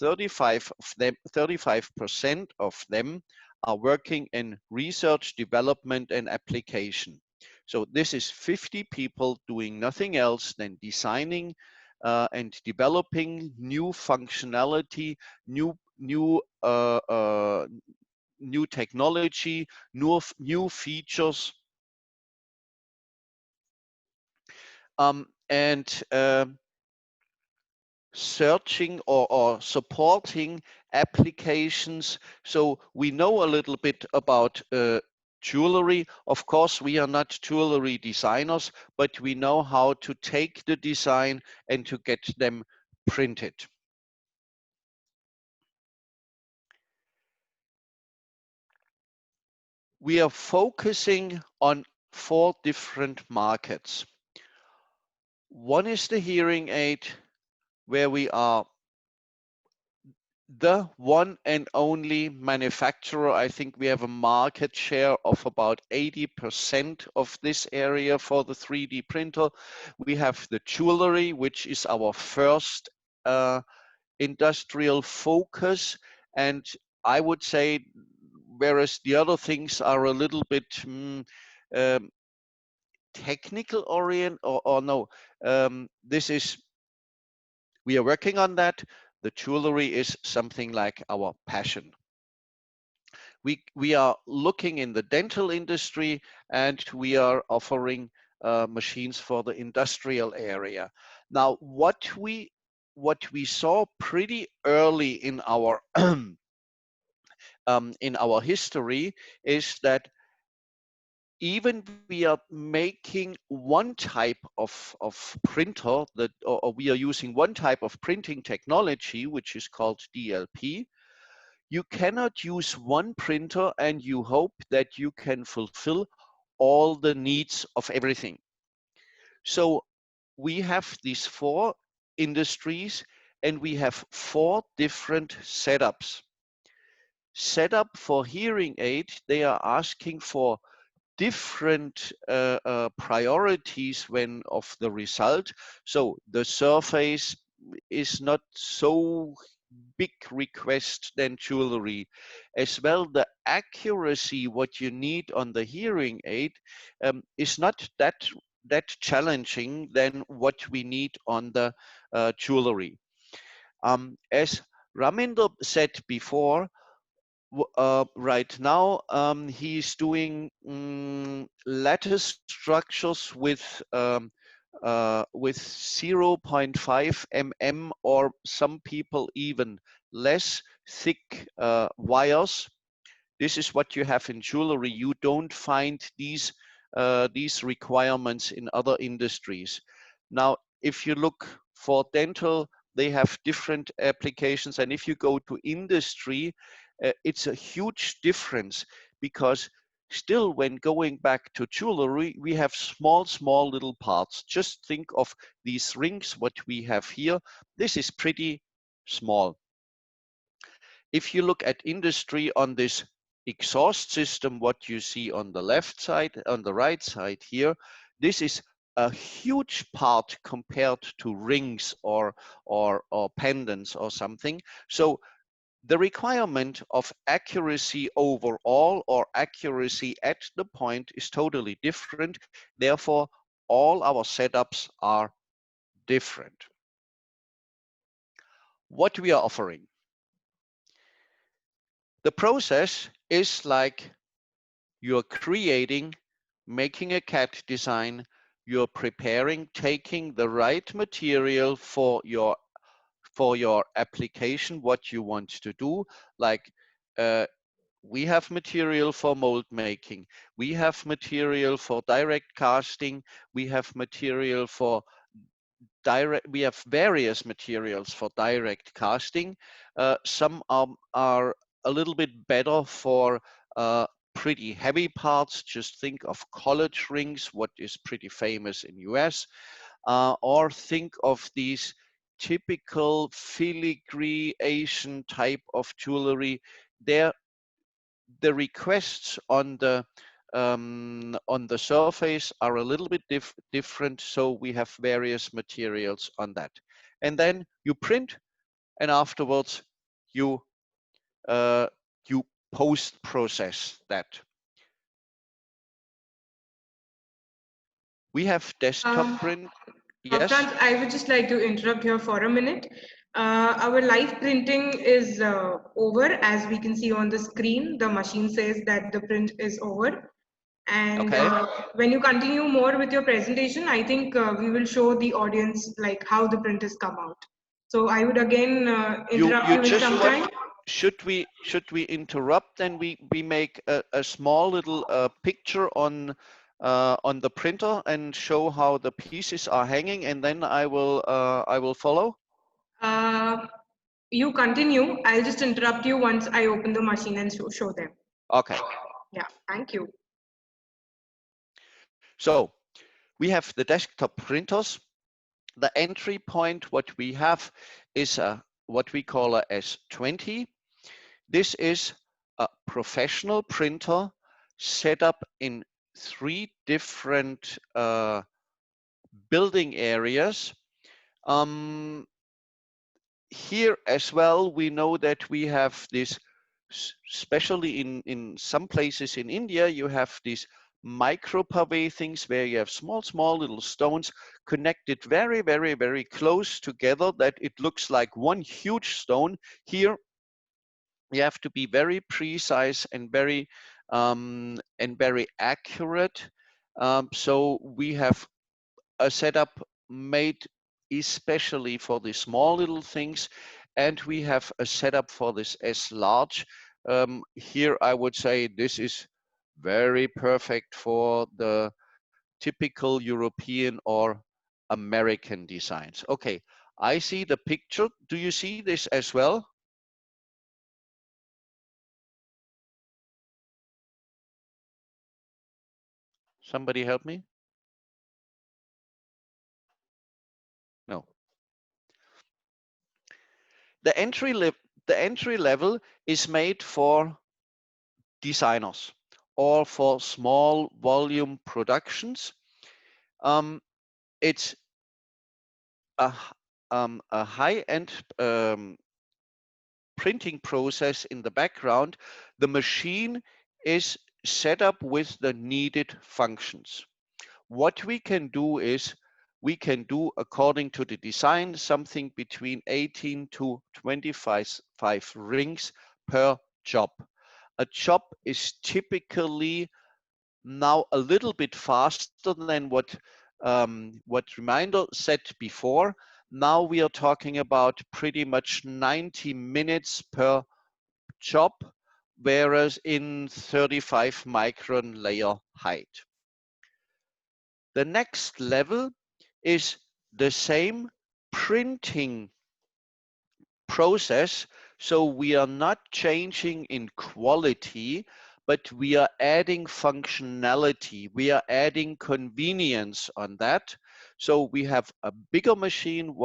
35% of them are working in research, development, and application. So this is 50 people doing nothing else than designing and developing new functionality, new technology, new features, and searching or supporting applications. So we know a little bit about jewelry. Of course, we are not jewelry designers, but we know how to take the design and to get them printed. We are focusing on 4 different markets. One is the hearing aid, where we are the one and only manufacturer. I think we have a market share of about 80% of this area for the 3D printer. We have the jewelry, which is our first industrial focus. And I would say, whereas the other things are a little bit technical orient, or no, we are working on that. The jewelry is something like our passion. We are looking in the dental industry, and we are offering machines for the industrial area. Now, what we saw pretty early in our history is that even we are making one type of printer or we are using one type of printing technology, which is called DLP. You cannot use one printer and you hope that you can fulfill all the needs of everything. So we have these 4 industries, and we have 4 different setups. Setup for hearing aid, they are asking for different priorities when of the result. So the surface is not so big request than jewelry. As well, the accuracy what you need on the hearing aid is not that challenging than what we need on the jewelry. As Raminder said before, right now he's doing lattice structures with 0.5 mm or some people even less thick wires. This is what you have in jewelry. You don't find these requirements in other industries. Now, if you look for dental, they have different applications, and if you go to industry, it's a huge difference, because still, when going back to jewelry, we have small little parts. Just think of these rings, what we have here. This is pretty small. If you look at industry on this exhaust system, what you see on the left side, on the right side here, this is a huge part compared to rings or pendants or something. So the requirement of accuracy overall or accuracy at the point is totally different. Therefore, all our setups are different. What we are offering. The process is like you're creating, making a CAD design, you're preparing, taking the right material for your application, what you want to do. Like we have material for mold making, we have material for direct casting, we have material for we have various materials for direct casting. Some are a little bit better for pretty heavy parts. Just think of college rings, what is pretty famous in US, or think of these typical filigree Asian type of jewelry. There, the requests on the surface are a little bit different, so we have various materials on that. And then you print, and afterwards you you post process that. We have desktop print. Yes. Franz, I would just like to interrupt here for a minute. Our live printing is over. As we can see on the screen, the machine says that the print is over. And Okay. When you continue more with your presentation, I think we will show the audience like how the print has come out. So I would again interrupt you in some time. Should we interrupt, and we make a small little picture on the printer and show how the pieces are hanging, and then I will follow. You continue. I'll just interrupt you once I open the machine and show them. Okay. Yeah, thank you. So we have the desktop printers. The entry point, what we have is what we call a S20. This is a professional printer set up in 3 different building areas. Here as well, we know that we have this, especially in some places in India, you have these micro pave things where you have small little stones connected very close together, that it looks like one huge stone. Here you have to be very precise and very accurate. So we have a setup made especially for the small little things, and we have a setup for this S large. Here I would say this is very perfect for the typical European or American designs. Okay, I see the picture. Do you see this as well? Somebody help me? No. The entry level is made for designers or for small volume productions. It's a high-end printing process in the background. The machine is set up with the needed functions. What we can do is we can do, according to the design, something between 18 to 25 rings per job. A job is typically now a little bit faster than what Reminder said before. Now we are talking about pretty much 90 minutes per job, whereas in 35 micron layer height. The next level is the same printing process. So we are not changing in quality, but we are adding functionality. We are adding convenience on that. So we have a bigger machine,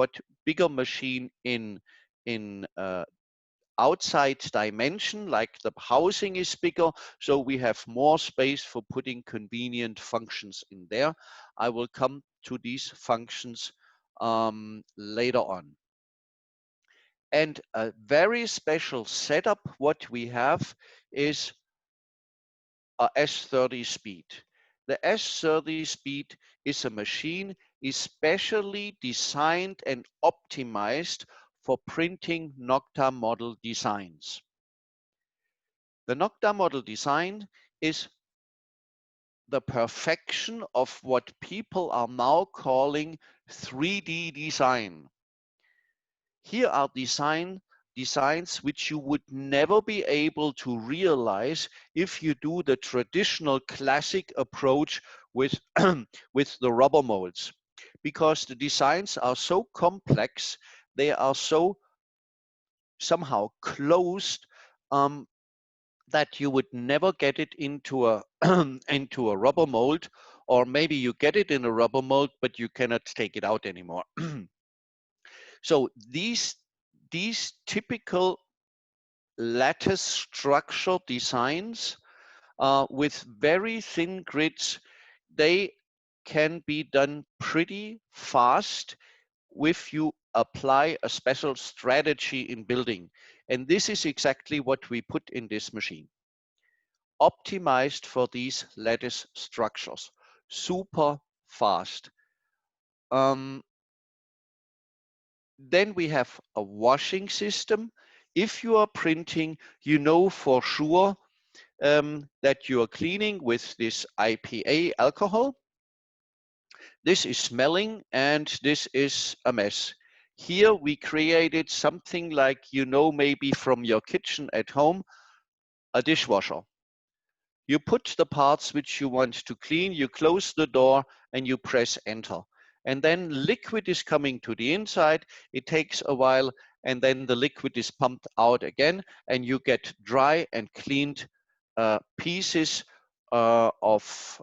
bigger machine in outside dimension, like the housing is bigger, so we have more space for putting convenient functions in there. I will come to these functions later on. And a very special setup what we have is a S30 speed. The S30 speed is a machine especially designed and optimized for printing Nocta model designs. The Nocta model design is the perfection of what people are now calling 3D design. Here are designs which you would never be able to realize if you do the traditional classic approach with, with the rubber molds, because the designs are so complex, they are so somehow closed, that you would never get it into a into a rubber mold, or maybe you get it in a rubber mold but you cannot take it out anymore. So these typical lattice structure designs with very thin grids, they can be done pretty fast if you apply a special strategy in building. And this is exactly what we put in this machine. Optimized for these lattice structures, super fast. Then we have a washing system. If you are printing, you know for sure that you are cleaning with this IPA alcohol. This is smelling and this is a mess. Here we created something like, you know, maybe from your kitchen at home, a dishwasher. You put the parts which you want to clean, you close the door and you press enter. And then liquid is coming to the inside. It takes a while and then the liquid is pumped out again and you get dry and cleaned pieces of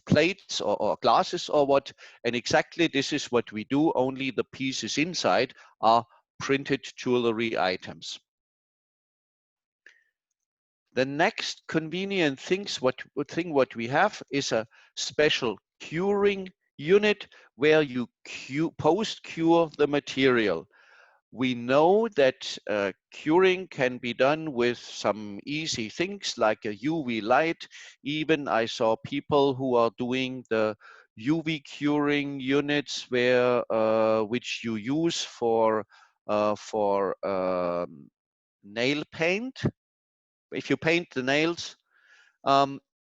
plates or glasses or what. And exactly this is what we do, only the pieces inside are printed jewelry items. The next convenient thing what we have is a special curing unit where you post-cure the material. We know that curing can be done with some easy things like a UV light. Even I saw people who are doing the UV curing units where which you use for nail paint. If you paint the nails,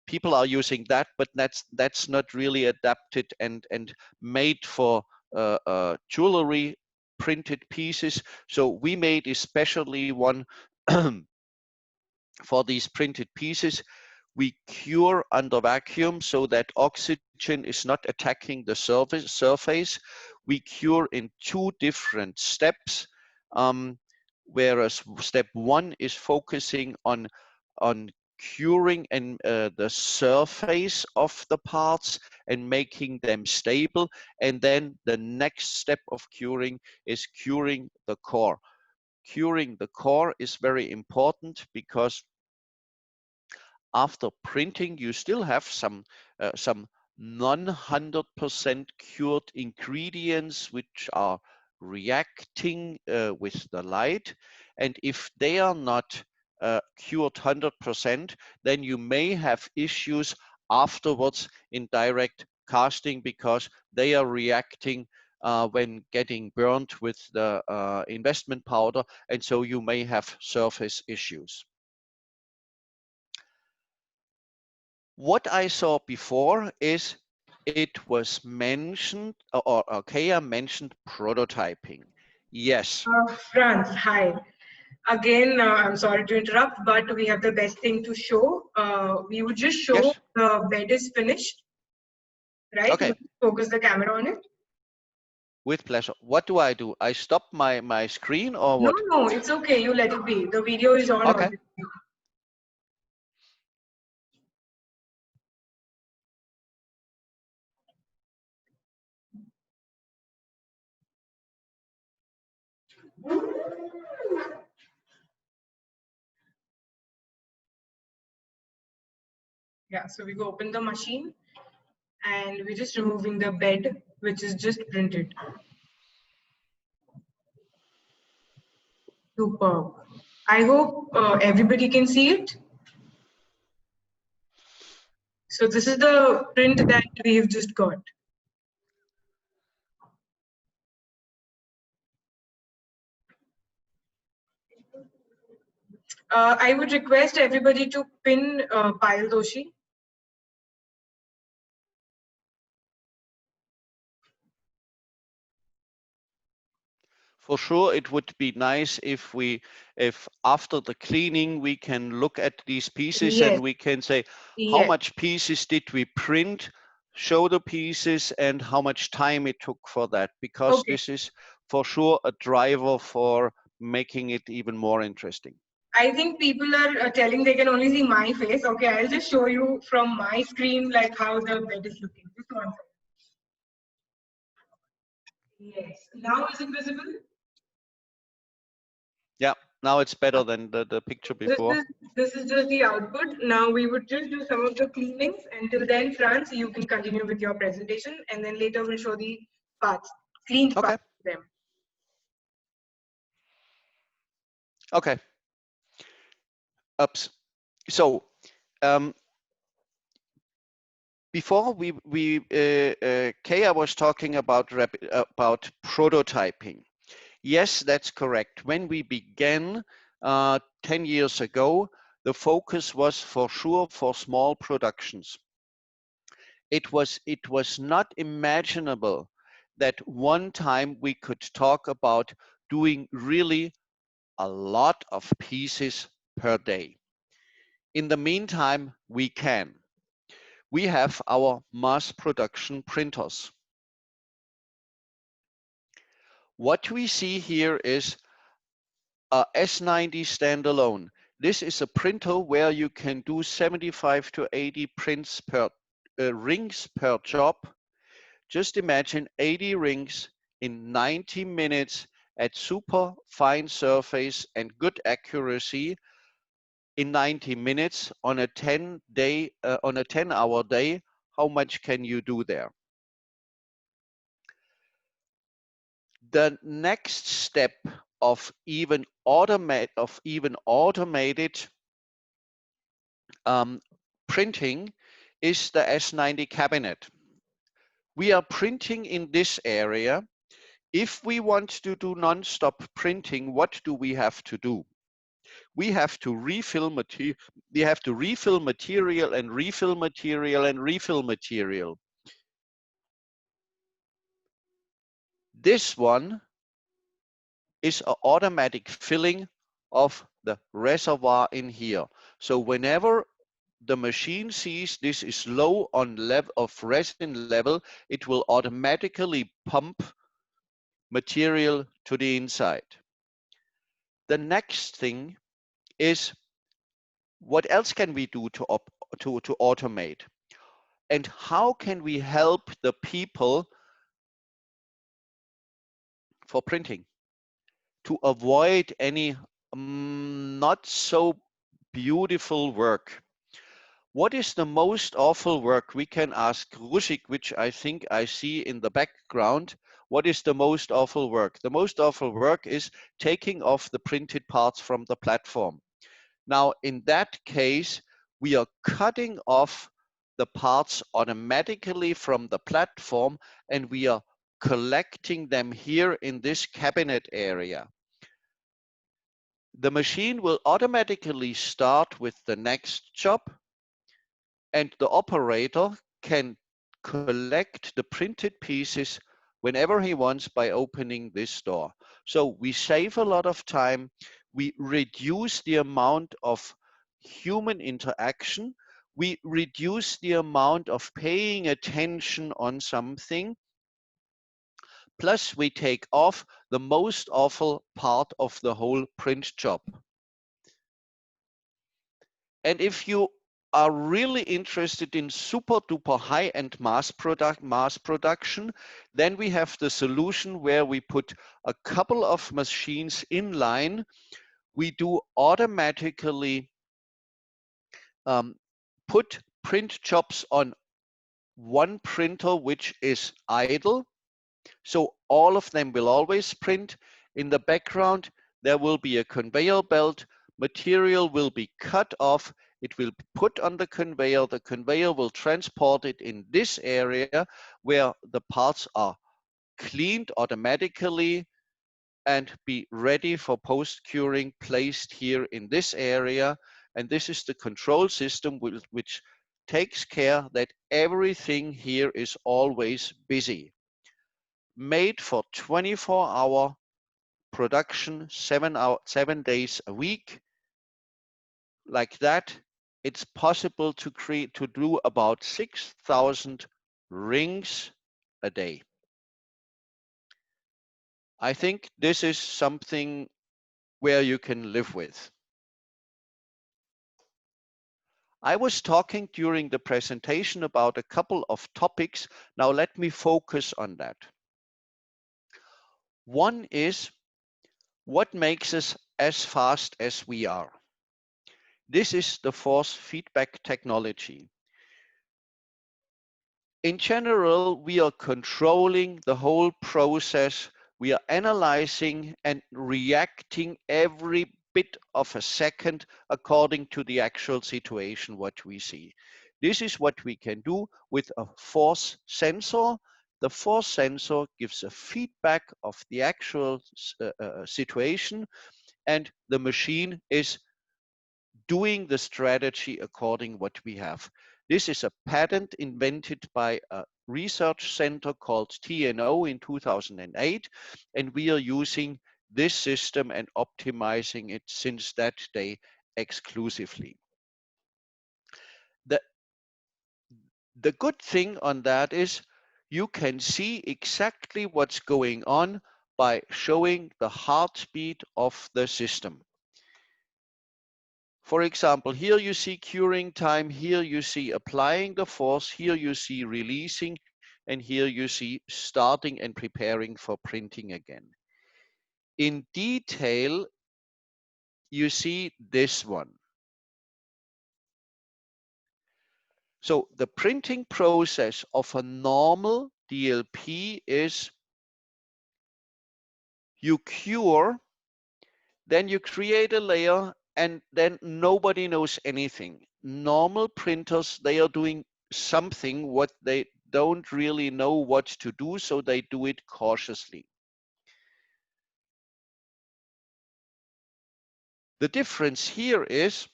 people are using that, but that's not really adapted and made for jewelry printed pieces. So we made especially one for these printed pieces. We cure under vacuum so that oxygen is not attacking the surface. We cure in 2 different steps, whereas step 1 is focusing on curing and the surface of the parts and making them stable. And then the next step of curing is curing the core. curing the core is very important, because after printing you still have some non 100% cured ingredients which are reacting with the light, and if they are not cured 100%, then you may have issues afterwards in direct casting, because they are reacting when getting burnt with the investment powder, and so you may have surface issues. What I saw before is it was mentioned, or Keya mentioned prototyping. Yes. Franz, hi. Again, I'm sorry to interrupt, but we have the best thing to show. We would just show Yes. the bed is finished, right? Okay. Focus the camera on it. With pleasure. What do? I stop my screen or No, what? no, it's okay. You let it be. The video is on Okay. already. Yeah, so we go open the machine and we're just removing the bed, which is just printed. Superb. I hope everybody can see it. So this is the print that we've just got. I would request everybody to pin Payal Doshi. For sure, it would be nice if after the cleaning we can look at these pieces, Yes. and we can say how Yes. much pieces did we print, show the pieces, and how much time it took for that, because Okay. this is for sure a driver for making it even more interesting. I think people are telling they can only see my face. Okay, I'll just show you from my screen like how the bed is looking. Just one second. Yes. Now is it visible? Yeah, now it's better than the picture before. This is just the output. Now we would just do some of the cleanings. Until then, Franz, you can continue with your presentation, and then later we'll show the parts, cleaned Okay. parts of them. Okay. Oops. So before Keya was talking about prototyping. Yes, that's correct. When we began 10 years ago, the focus was for sure for small productions. It was not imaginable that one time we could talk about doing really a lot of pieces per day. In the meantime, we can. We have our mass production printers. What we see here is a S90 standalone. This is a printer where you can do 75 to 80 prints per rings per job. Just imagine 80 rings in 90 minutes at super fine surface and good accuracy in 90 minutes on a 10-hour day. How much can you do there? The next step of even automated printing is the S90 cabinet. We are printing in this area. If we want to do non-stop printing, what do we have to do? We have to refill material. We have to refill material and refill material and refill material. This one is an automatic filling of the reservoir in here. So whenever the machine sees this is low on level of resin level, it will automatically pump material to the inside. The next thing is, what else can we do to automate? And how can we help the people for printing? to avoid any not so beautiful work. What is the most awful work? We can ask Rushik, which I think I see in the background. What is the most awful work? The most awful work is taking off the printed parts from the platform. Now, in that case, we are cutting off the parts automatically from the platform, and we are collecting them here in this cabinet area. The machine will automatically start with the next job, and the operator can collect the printed pieces whenever he wants by opening this door. So we save a lot of time, we reduce the amount of human interaction, we reduce the amount of paying attention on something, plus we take off the most awful part of the whole print job. And if you are really interested in super duper high-end mass production, then we have the solution where we put a couple of machines in line. We do automatically put print jobs on one printer which is idle. So all of them will always print. In the background, there will be a conveyor belt. Material will be cut off. It will be put on the conveyor. The conveyor will transport it in this area where the parts are cleaned automatically and be ready for post-curing, placed here in this area. And this is the control system which takes care that everything here is always busy. Made for 24-hour production, 7 days a week. Like that, it's possible to do about 6,000 rings a day. I think this is something where you can live with. I was talking during the presentation about a couple of topics. Now let me focus on that. One is what makes us as fast as we are. This is the force feedback technology. In general, we are controlling the whole process. We are analyzing and reacting every bit of a second according to the actual situation, what we see. This is what we can do with a force sensor. The force sensor gives a feedback of the actual situation, and the machine is doing the strategy according what we have. This is a patent invented by a research center called TNO in 2008, and we are using this system and optimizing it since that day exclusively. The good thing on that is you can see exactly what's going on by showing the heartbeat of the system. For example, here you see curing time, here you see applying the force, here you see releasing, and here you see starting and preparing for printing again. In detail, you see this one. So the printing process of a normal DLP is you cure, then you create a layer, and then nobody knows anything. Normal printers, they are doing something what they don't really know what to do, so they do it cautiously. The difference here is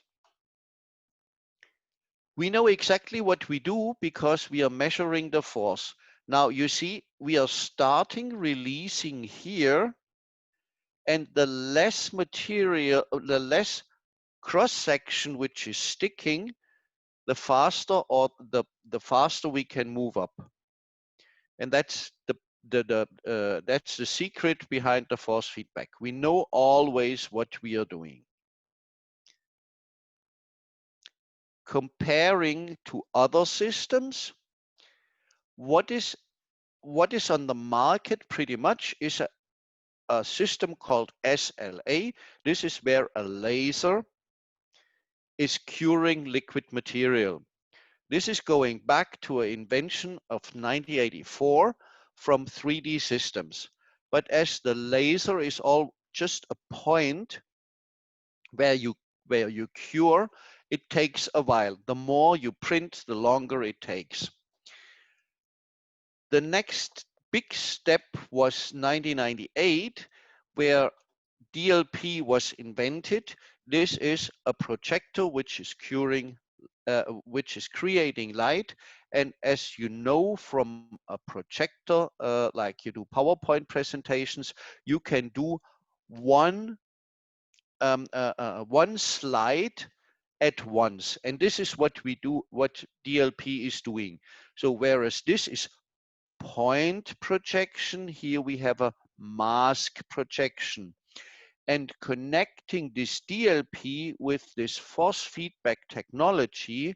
we know exactly what we do because we are measuring the force. Now you see, we are starting releasing here, and the less material, the less cross section which is sticking, the faster we can move up. And that's that's the secret behind the force feedback. We know always what we are doing. Comparing to other systems, what is on the market pretty much is a system called SLA. This is where a laser is curing liquid material. This is going back to an invention of 1984 from 3D systems. But as the laser is all just a point where you cure, it takes a while. The more you print, the longer it takes. The next big step was 1998, where DLP was invented. This is a projector which is creating light. And as you know from a projector, like you do PowerPoint presentations, you can do one slide at once. And this is what we do, what DLP is doing. So whereas this is point projection, here we have a mask projection. And connecting this DLP with this force feedback technology,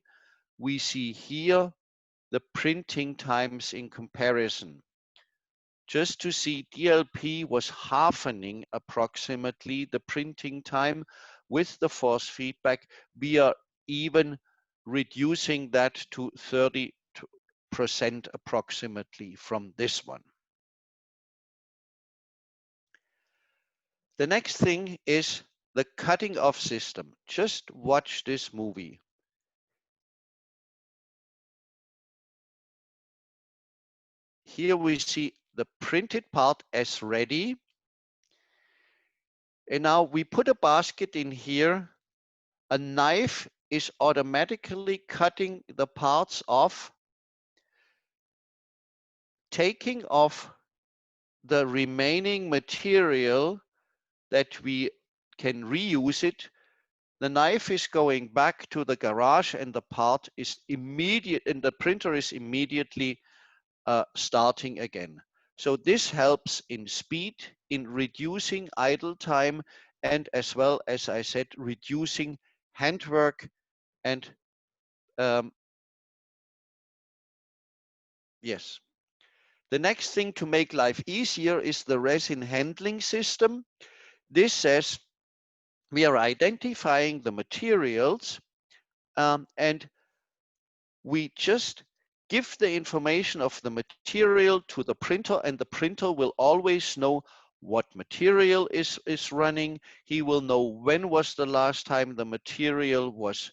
we see here the printing times in comparison. Just to see, DLP was halvening approximately the printing time. With the force feedback, we are even reducing that to 30% approximately from this one. The next thing is the cutting off system. Just watch this movie. Here we see the printed part as ready. And now we put a basket in here. A knife is automatically cutting the parts off, taking off the remaining material that we can reuse it. The knife is going back to the garage and the part is immediate, and the printer is immediately starting again. So this helps in speed, in reducing idle time, and as well as I said, reducing handwork. And yes, the next thing to make life easier is the resin handling system. This says we are identifying the materials and we just give the information of the material to the printer, and the printer will always know what material is running. He will know when was the last time the material was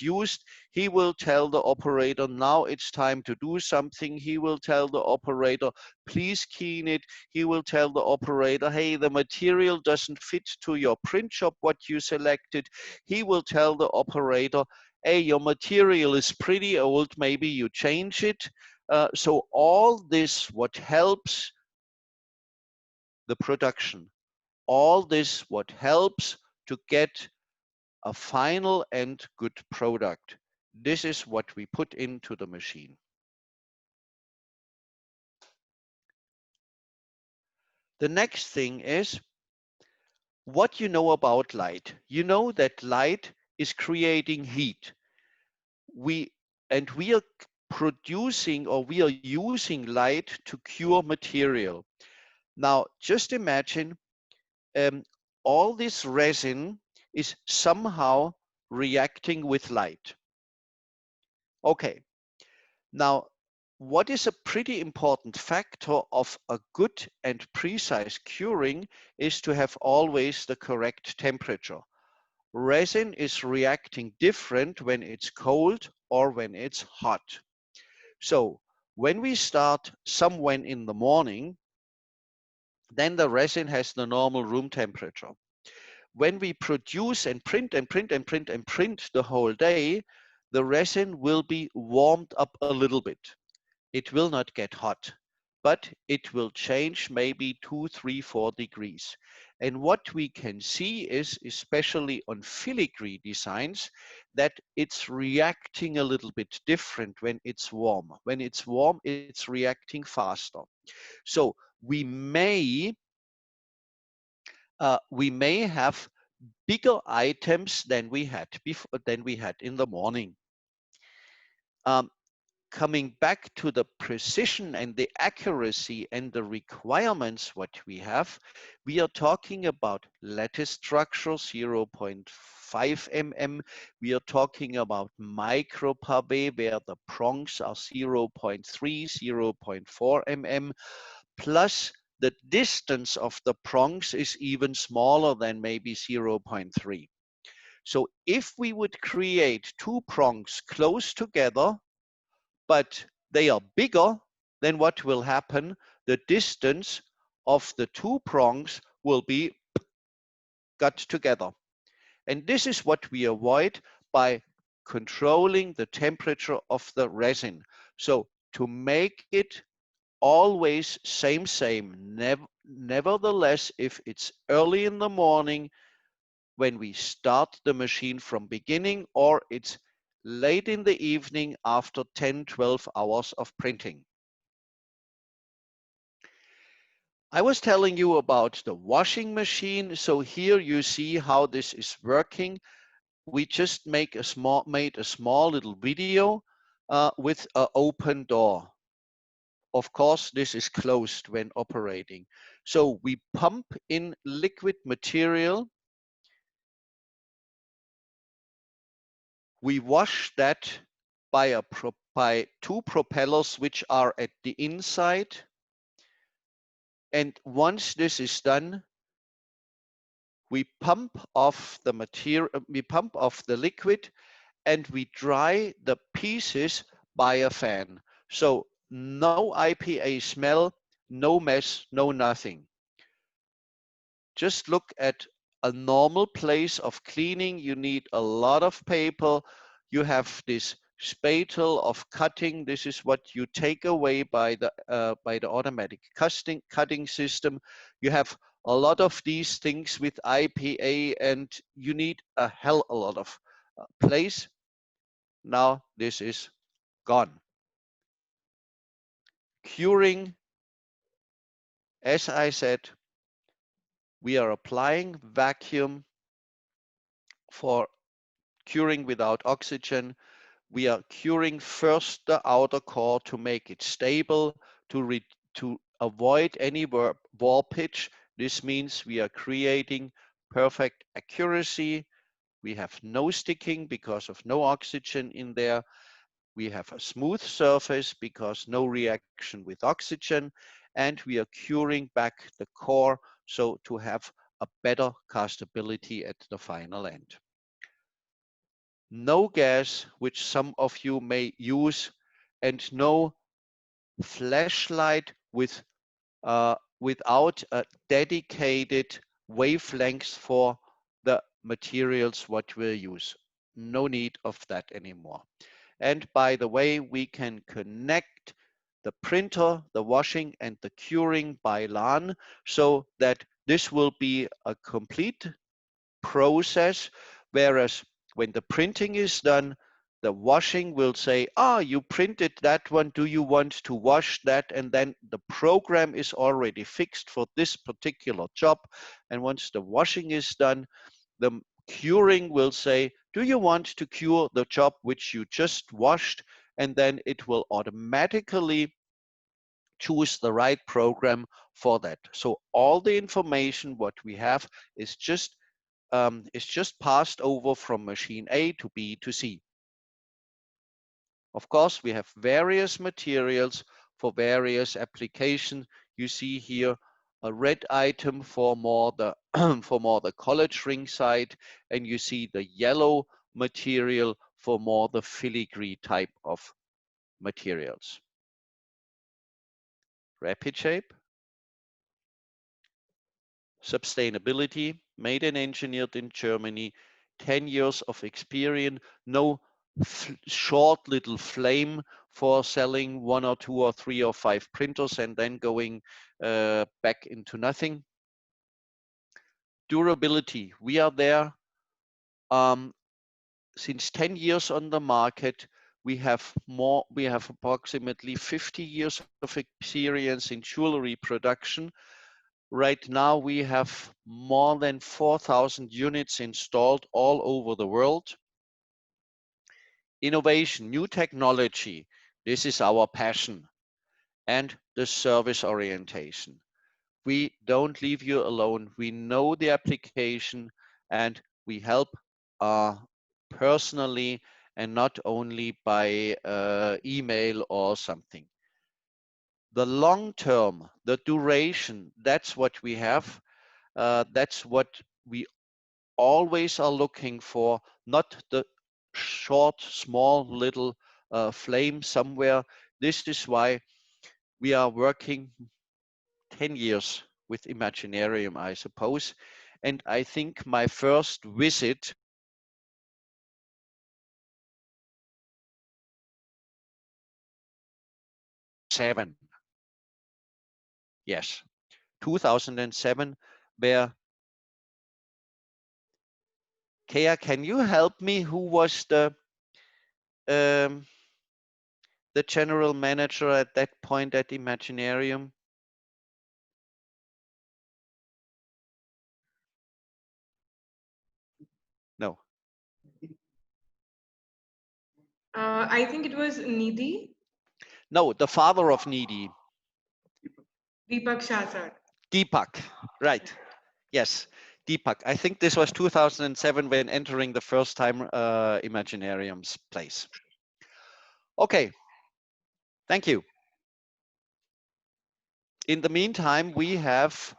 used. He will tell the operator, now it's time to do something. He will tell the operator, please keen it. He will tell the operator, hey, the material doesn't fit to your print shop, what you selected. He will tell the operator, hey, your material is pretty old, maybe you change it. So all this, what helps the production, all this, what helps to get a final and good product. This is what we put into the machine. The next thing is what you know about light. You know that light is creating heat. We are producing, or we are using light to cure material. Now, just imagine all this resin is somehow reacting with light. Okay, now what is a pretty important factor of a good and precise curing is to have always the correct temperature. Resin is reacting different when it's cold or when it's hot. So when we start somewhere in the morning, then the resin has the normal room temperature. When we produce and print and print and print and print the whole day, the resin will be warmed up a little bit. It will not get hot, but it will change maybe 2, 3, 4 degrees. And what we can see is, especially on filigree designs, that it's reacting a little bit different when it's warm. When it's warm, it's reacting faster. So we may have bigger items than we had before, than we had in the morning. coming back to the precision and the accuracy and the requirements what we have, we are talking about lattice structure 0.5 mm. We are talking about micro pavé where the prongs are 0.3, 0.4 mm, plus the distance of the prongs is even smaller than maybe 0.3. So if we would create two prongs close together, but they are bigger, then what will happen? The distance of the two prongs will be got together. And this is what we avoid by controlling the temperature of the resin. So to make it always same, nevertheless, if it's early in the morning when we start the machine from beginning, or it's late in the evening after 10, 12 hours of printing. I was telling you about the washing machine. So here you see how this is working. We just made a small little video with an open door. Of course, this is closed when operating. So we pump in liquid material. We wash that by two propellers which are at the inside. And once this is done, we pump off the material, we pump off the liquid, and we dry the pieces by a fan. So no IPA smell, no mess, no nothing. Just look at a normal place of cleaning. You need a lot of paper. You have this spatule of cutting. This is what you take away by the automatic cutting system. You have a lot of these things with IPA, and you need a hell a lot of place. Now this is gone. Curing, as I said, we are applying vacuum for curing without oxygen. We are curing first the outer core to make it stable, to avoid any warpage. This means we are creating perfect accuracy. We have no sticking because of no oxygen in there. We have a smooth surface because no reaction with oxygen, and we are curing back the core so to have a better castability at the final end. No gas, which some of you may use, and no flashlight without a dedicated wavelength for the materials what we'll use. No need of that anymore. And by the way, we can connect the printer, the washing, and the curing by LAN so that this will be a complete process, whereas when the printing is done, the washing will say, you printed that one, do you want to wash that? And then the program is already fixed for this particular job. And once the washing is done, the curing will say, do you want to cure the job which you just washed? And then it will automatically choose the right program for that. So all the information what we have is just passed over from machine A to B to C. Of course, we have various materials for various applications. You see here a red item for more the for more the college ring side, and you see the yellow material for more the filigree type of materials. Rapidshape, sustainability, made and engineered in Germany, 10 years of experience, no short little flame for selling 1 or 2 or 3 or 5 printers and then going back into nothing. Durability, we are there since 10 years on the market. We have approximately 50 years of experience in jewelry production. Right now, we have more than 4,000 units installed all over the world. Innovation, new technology. This is our passion. And the service orientation. We don't leave you alone. We know the application and we help personally and not only by email or something. The long term, the duration, that's what we have. That's what we always are looking for, not the short, small, little flame somewhere. This is why we are working 10 years with Imaginarium, I suppose. And I think my first visit seven, yes, 2007, where Keya, can you help me? Who was um, the general manager at that point at Imaginarium? No. I think it was Nidhi. No, the father of Needy. Deepak Shah sir. Deepak, right. Yes, Deepak. I think this was 2007 when entering the first time Imaginarium's place. Okay, thank you. In the meantime, we have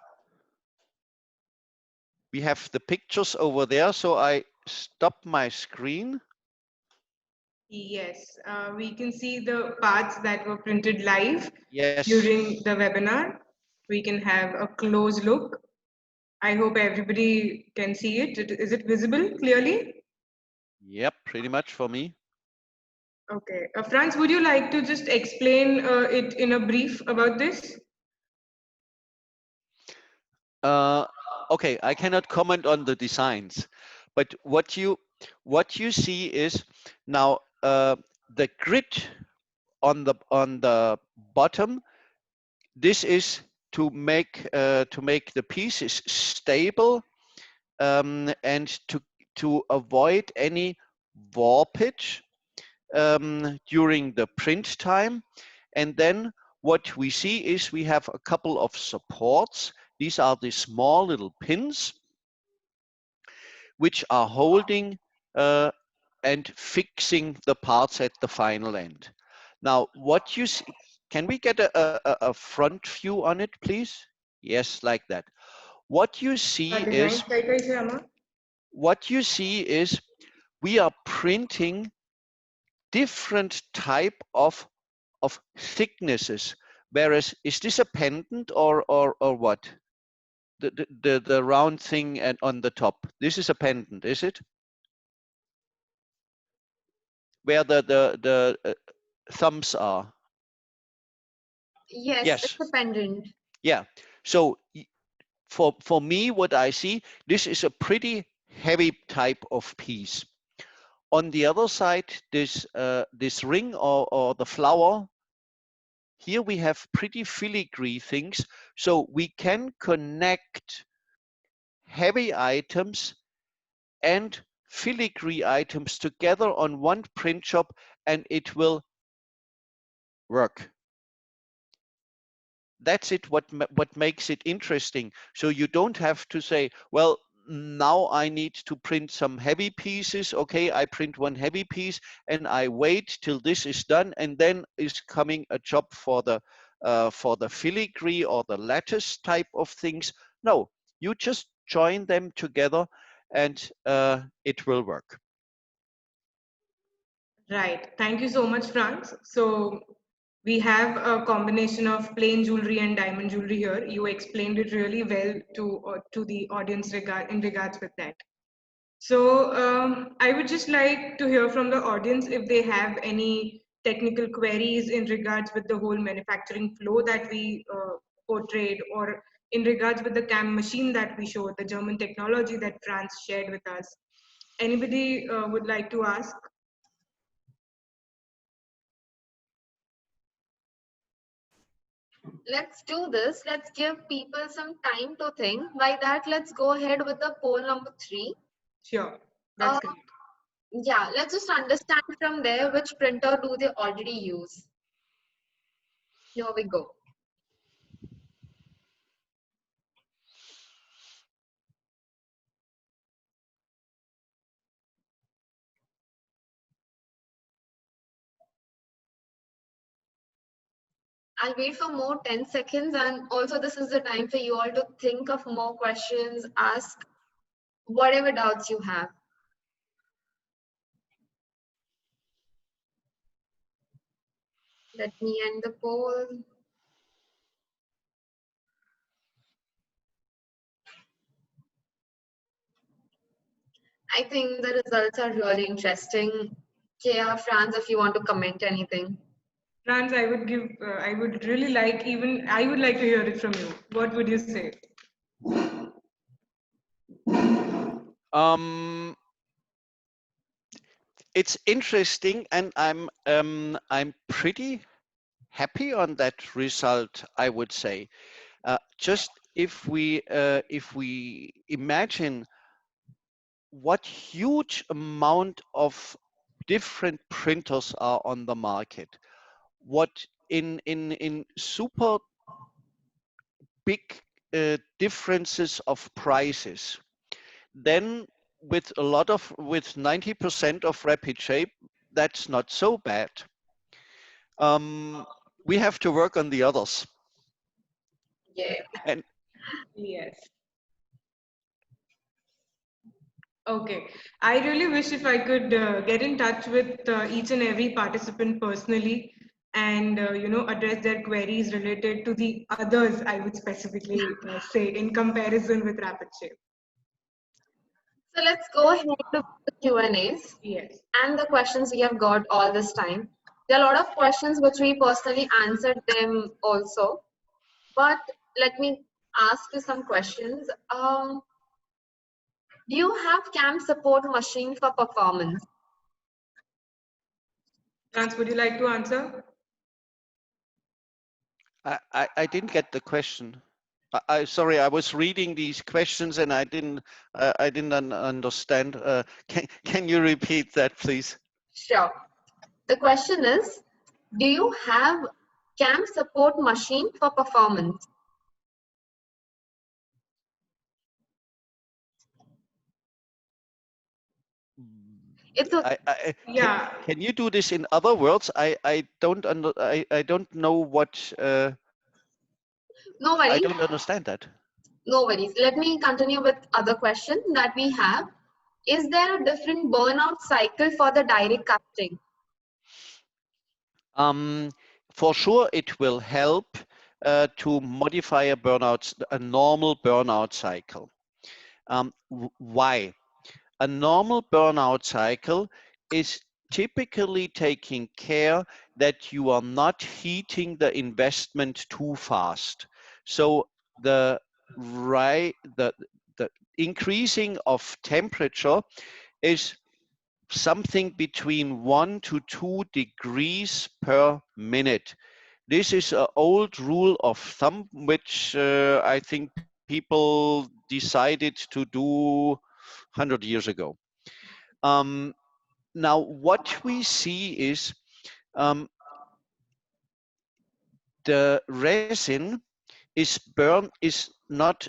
the pictures over there, so I stop my screen. Yes, we can see the parts that were printed live Yes. during the webinar. We can have a close look. I hope everybody can see it. Is it visible clearly? Yep, pretty much for me. Okay. Franz, would you like to just explain it in a brief about this? Okay, I cannot comment on the designs, but what you see is now the grid on the bottom. This is to make the pieces stable and to avoid any warpage during the print time. And then what we see is we have a couple of supports. These are the small little pins which are holding and fixing the parts at the final end. Now, what you see, can we get a front view on it, please? Yes, like that. What you see is we are printing different type of thicknesses. Whereas, is this a pendant or what? The round thing and on the top. This is a pendant, is it? Where the thumbs are. Yes, Yes. it's a pendant. Yeah. So for me, what I see, this is a pretty heavy type of piece. On the other side, this ring or the flower, here we have pretty filigree things, so we can connect heavy items and filigree items together on one print job, and it will work. That's it, what makes it interesting. So you don't have to say, well, now I need to print some heavy pieces. Okay, I print one heavy piece and I wait till this is done, and then is coming a job for the filigree or the lattice type of things. No, you just join them together and it will work. Right. Thank you so much, Franz. So we have a combination of plain jewelry and diamond jewelry here. You explained it really well to the audience in regards with that. So I would just like to hear from the audience if they have any technical queries in regards with the whole manufacturing flow that we portrayed, or in regards with the CAM machine that we showed, the German technology that Franz shared with us. Anybody would like to ask? Let's do this. Let's give people some time to think. By that, let's go ahead with the poll number 3. Sure, that's great. Yeah, let's just understand from there which printer do they already use. Here we go. I'll wait for more 10 seconds, and also this is the time for you all to think of more questions, ask whatever doubts you have. Let me end the poll. I think the results are really interesting. Keya, Franz, if you want to comment anything. Franz, I would really like, I would like to hear it from you. What would you say? It's interesting, and I'm pretty happy on that result, I would say. Just if we imagine what huge amount of different printers are on the market, what in super big differences of prices, then with 90% of Rapidshape, that's not so bad. We have to work on the others. Yeah. And Yes. Okay. I really wish if I could get in touch with each and every participant personally and address their queries related to the others, I would specifically say, in comparison with Rapidshape. So let's go ahead with the Q&As. Yes. And the questions we have got all this time. There are a lot of questions which we personally answered them also. But let me ask you some questions. Do you have CAM support machine for performance? Franz, would you like to answer? I didn't get the question. Sorry, I was reading these questions and I didn't understand. Can you repeat that, please? Sure. The question is, do you have CAM support machine for performance? It's a Yeah. Can you do this in other words? I don't know what. no I worries. don't understand that. No worries. Let me continue with other question that we have. Is there a different burnout cycle for the direct casting? For sure, it will help to modify a normal burnout cycle. Why? A normal burnout cycle is typically taking care that you are not heating the investment too fast. So the increasing of temperature is something between 1 to 2 degrees per minute. This is an old rule of thumb, which I think people decided to do 100 years ago. Now, what we see is the resin is not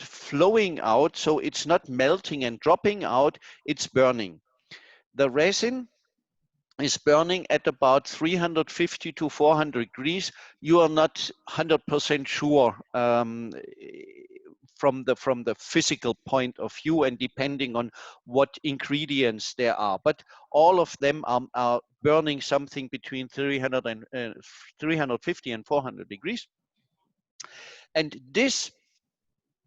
flowing out, so it's not melting and dropping out. It's burning. The resin is burning at about 350 to 400 degrees. You are not 100% sure from the physical point of view and depending on what ingredients there are. But all of them are burning something between 350 and 400 degrees. And this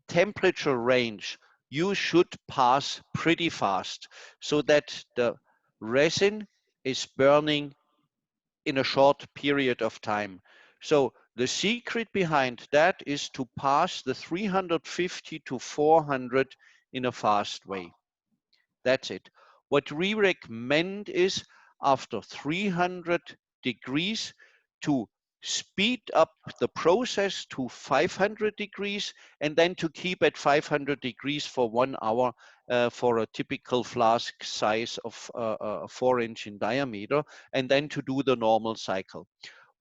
temperature range you should pass pretty fast so that the resin is burning in a short period of time. So the secret behind that is to pass the 350 to 400 in a fast way. That's it. What we recommend is after 300 degrees to speed up the process to 500 degrees and then to keep at 500 degrees for 1 hour for a typical flask size of 4 inch in diameter, and then to do the normal cycle.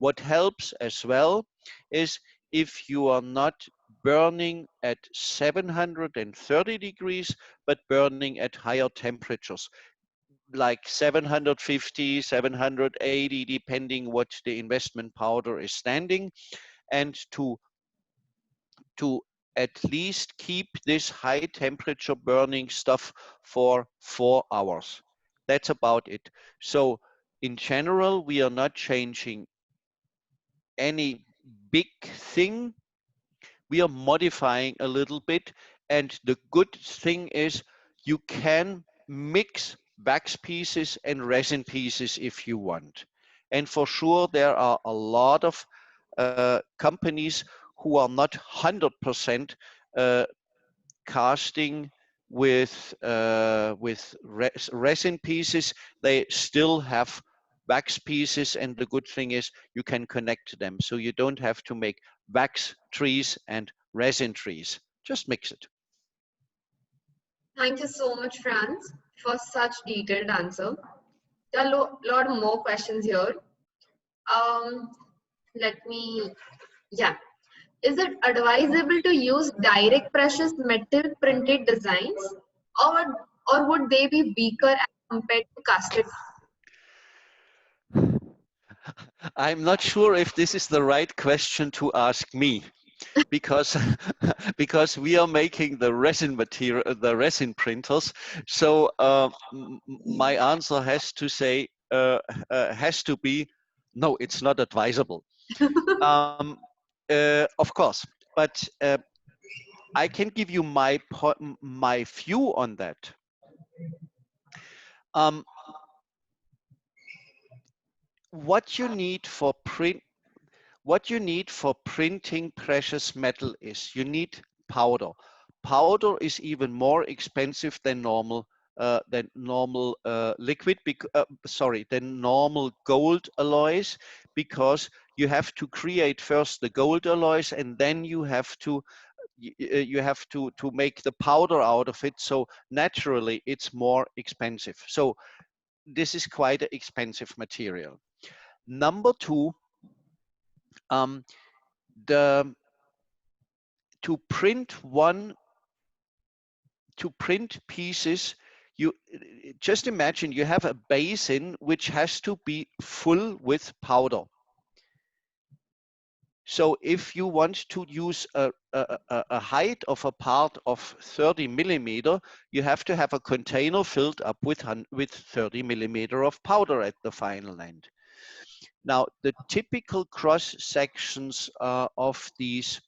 What helps as well is if you are not burning at 730 degrees, but burning at higher temperatures, like 750, 780, depending what the investment powder is standing, and to at least keep this high temperature burning stuff for 4 hours. That's about it. So in general, we are not changing any big thing. We are modifying a little bit. And the good thing is you can mix wax pieces and resin pieces if you want. And for sure, there are a lot of companies who are not 100% uh, casting with resin pieces. They still have wax pieces, and the good thing is you can connect them, so you don't have to make wax trees and resin trees. Just mix it. Thank you so much, Franz, for such detailed answer. There are a lot more questions here. Um, let me, yeah. Is it advisable to use direct precious metal printed designs, or would they be weaker as compared to casted? I'm not sure if this is the right question to ask me, because because we are making the resin material, the resin printers. So my answer has to be no. It's not advisable. Um, of course, but I can give you my view on that. Um, what you need for printing precious metal is you need powder. Powder is even more expensive than normal liquid, than normal gold alloys, because you have to create first the gold alloys, and then you have to make the powder out of it. So naturally, it's more expensive. So this is quite an expensive material. Number two, um, the to print pieces, you just imagine you have a basin which has to be full with powder. So if you want to use a height of a part of 30 millimeter, you have to have a container filled up with 30 millimeter of powder at the final end. Now, the typical cross sections of these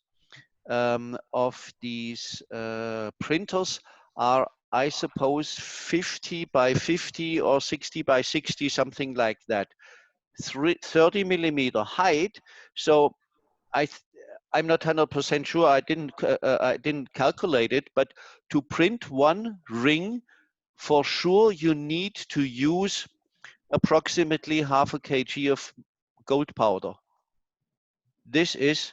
printers are, I suppose, 50 by 50 or 60 by 60, something like that. 30 millimeter height. So I'm not 100% sure. I didn't calculate it, but to print one ring, for sure you need to use approximately half a kg of gold powder. This is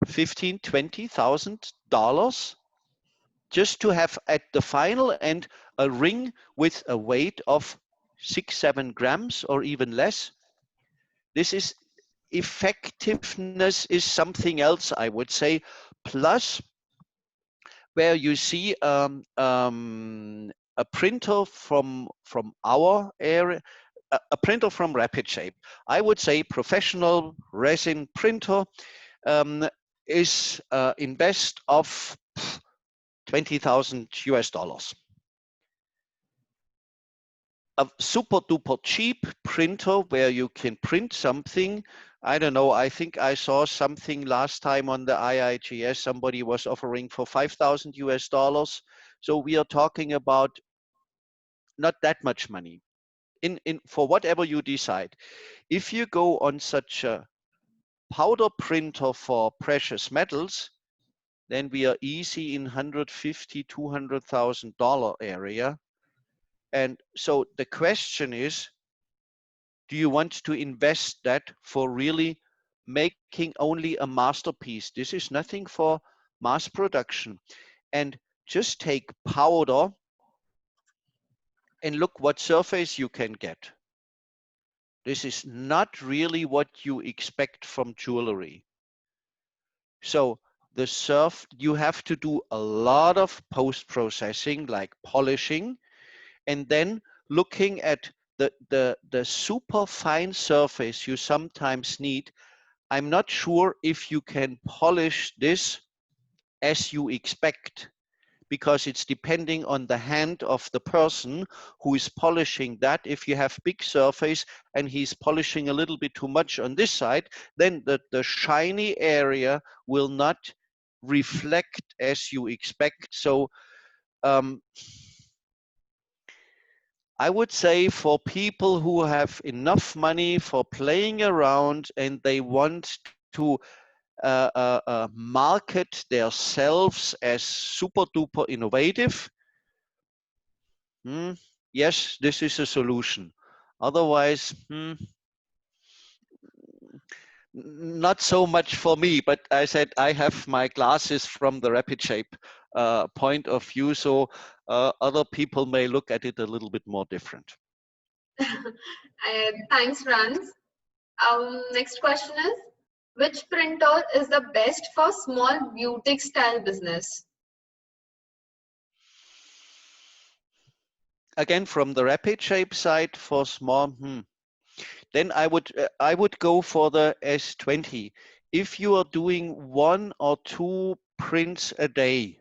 $15,000-$20,000 just to have at the final end a ring with a weight of 6-7 grams or even less. This is effectiveness is something else, I would say. Plus, where you see a printer from our area, a printer from Rapidshape, I would say professional resin printer, is invest of $20,000. A super duper cheap printer where you can print something. I don't know, I think I saw something last time on the IIGS, somebody was offering for $5,000. So we are talking about not that much money for whatever you decide. If you go on such a powder printer for precious metals, then we are easy in $150,000, $200,000 area. And so the question is, do you want to invest that for really making only a masterpiece? This is nothing for mass production. And just take powder and look what surface you can get. This is not really what you expect from jewelry. So you have to do a lot of post-processing, like polishing, and then looking at the super fine surface you sometimes need. I'm not sure if you can polish this as you expect, because it's depending on the hand of the person who is polishing that. If you have big surface and he's polishing a little bit too much on this side, then the shiny area will not reflect as you expect. So I would say for people who have enough money for playing around and they want to market themselves as super duper innovative, yes, this is a solution. Otherwise, not so much for me. But I said I have my glasses from the Rapidshape point of view, so other people may look at it a little bit more different. Thanks, Franz. Next question is, which printer is the best for small boutique style business? Again, from the Rapidshape side for small, then I would go for the S20. If you are doing 1 or 2 prints a day,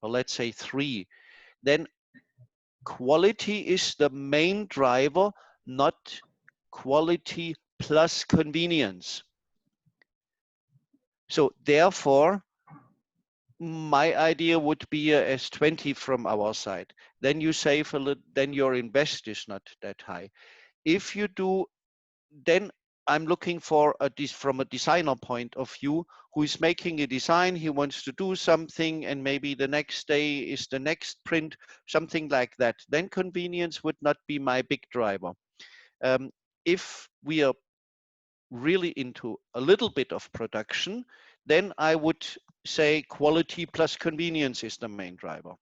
or let's say 3, then quality is the main driver, not quality plus convenience. So therefore, my idea would be a S20 from our side. Then you save a little, then your invest is not that high. If you do, then I'm looking for from a designer point of view, who is making a design, he wants to do something, and maybe the next day is the next print, something like that. Then convenience would not be my big driver. If we are really into a little bit of production, then I would say quality plus convenience is the main driver.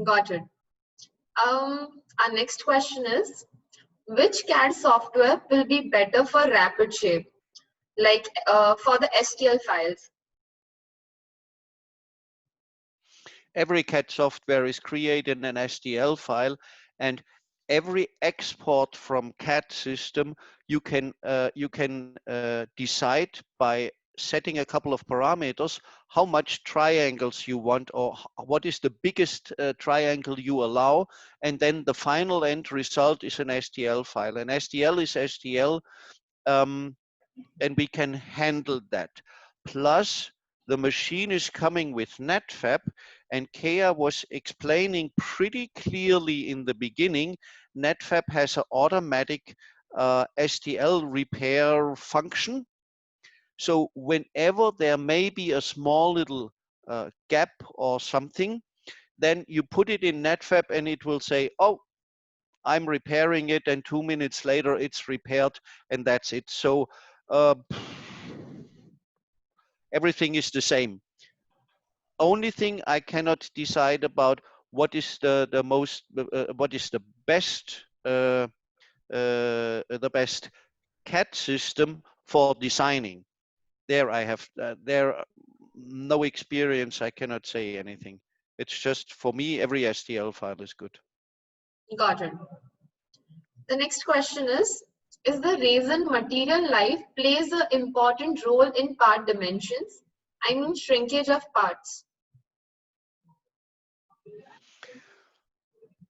Got it. Our next question is, which CAD software will be better for Rapidshape, like for the STL files? Every CAD software is created in an STL file, and every export from CAD system you can decide by setting a couple of parameters how much triangles you want, or what is the biggest triangle you allow, and then the final end result is an STL file. And STL is STL, and we can handle that. Plus, the machine is coming with Netfabb, and Keya was explaining pretty clearly in the beginning, Netfabb has an automatic STL repair function. So whenever there may be a small little gap or something, then you put it in Netfabb and it will say, oh, I'm repairing it, and 2 minutes later it's repaired, and that's it. So everything is the same. Only thing I cannot decide about what is the best CAD system for designing. There I have no experience. I cannot say anything. It's just, for me, every STL file is good. Got it. The next question is the reason material life plays an important role in part dimensions? I mean shrinkage of parts.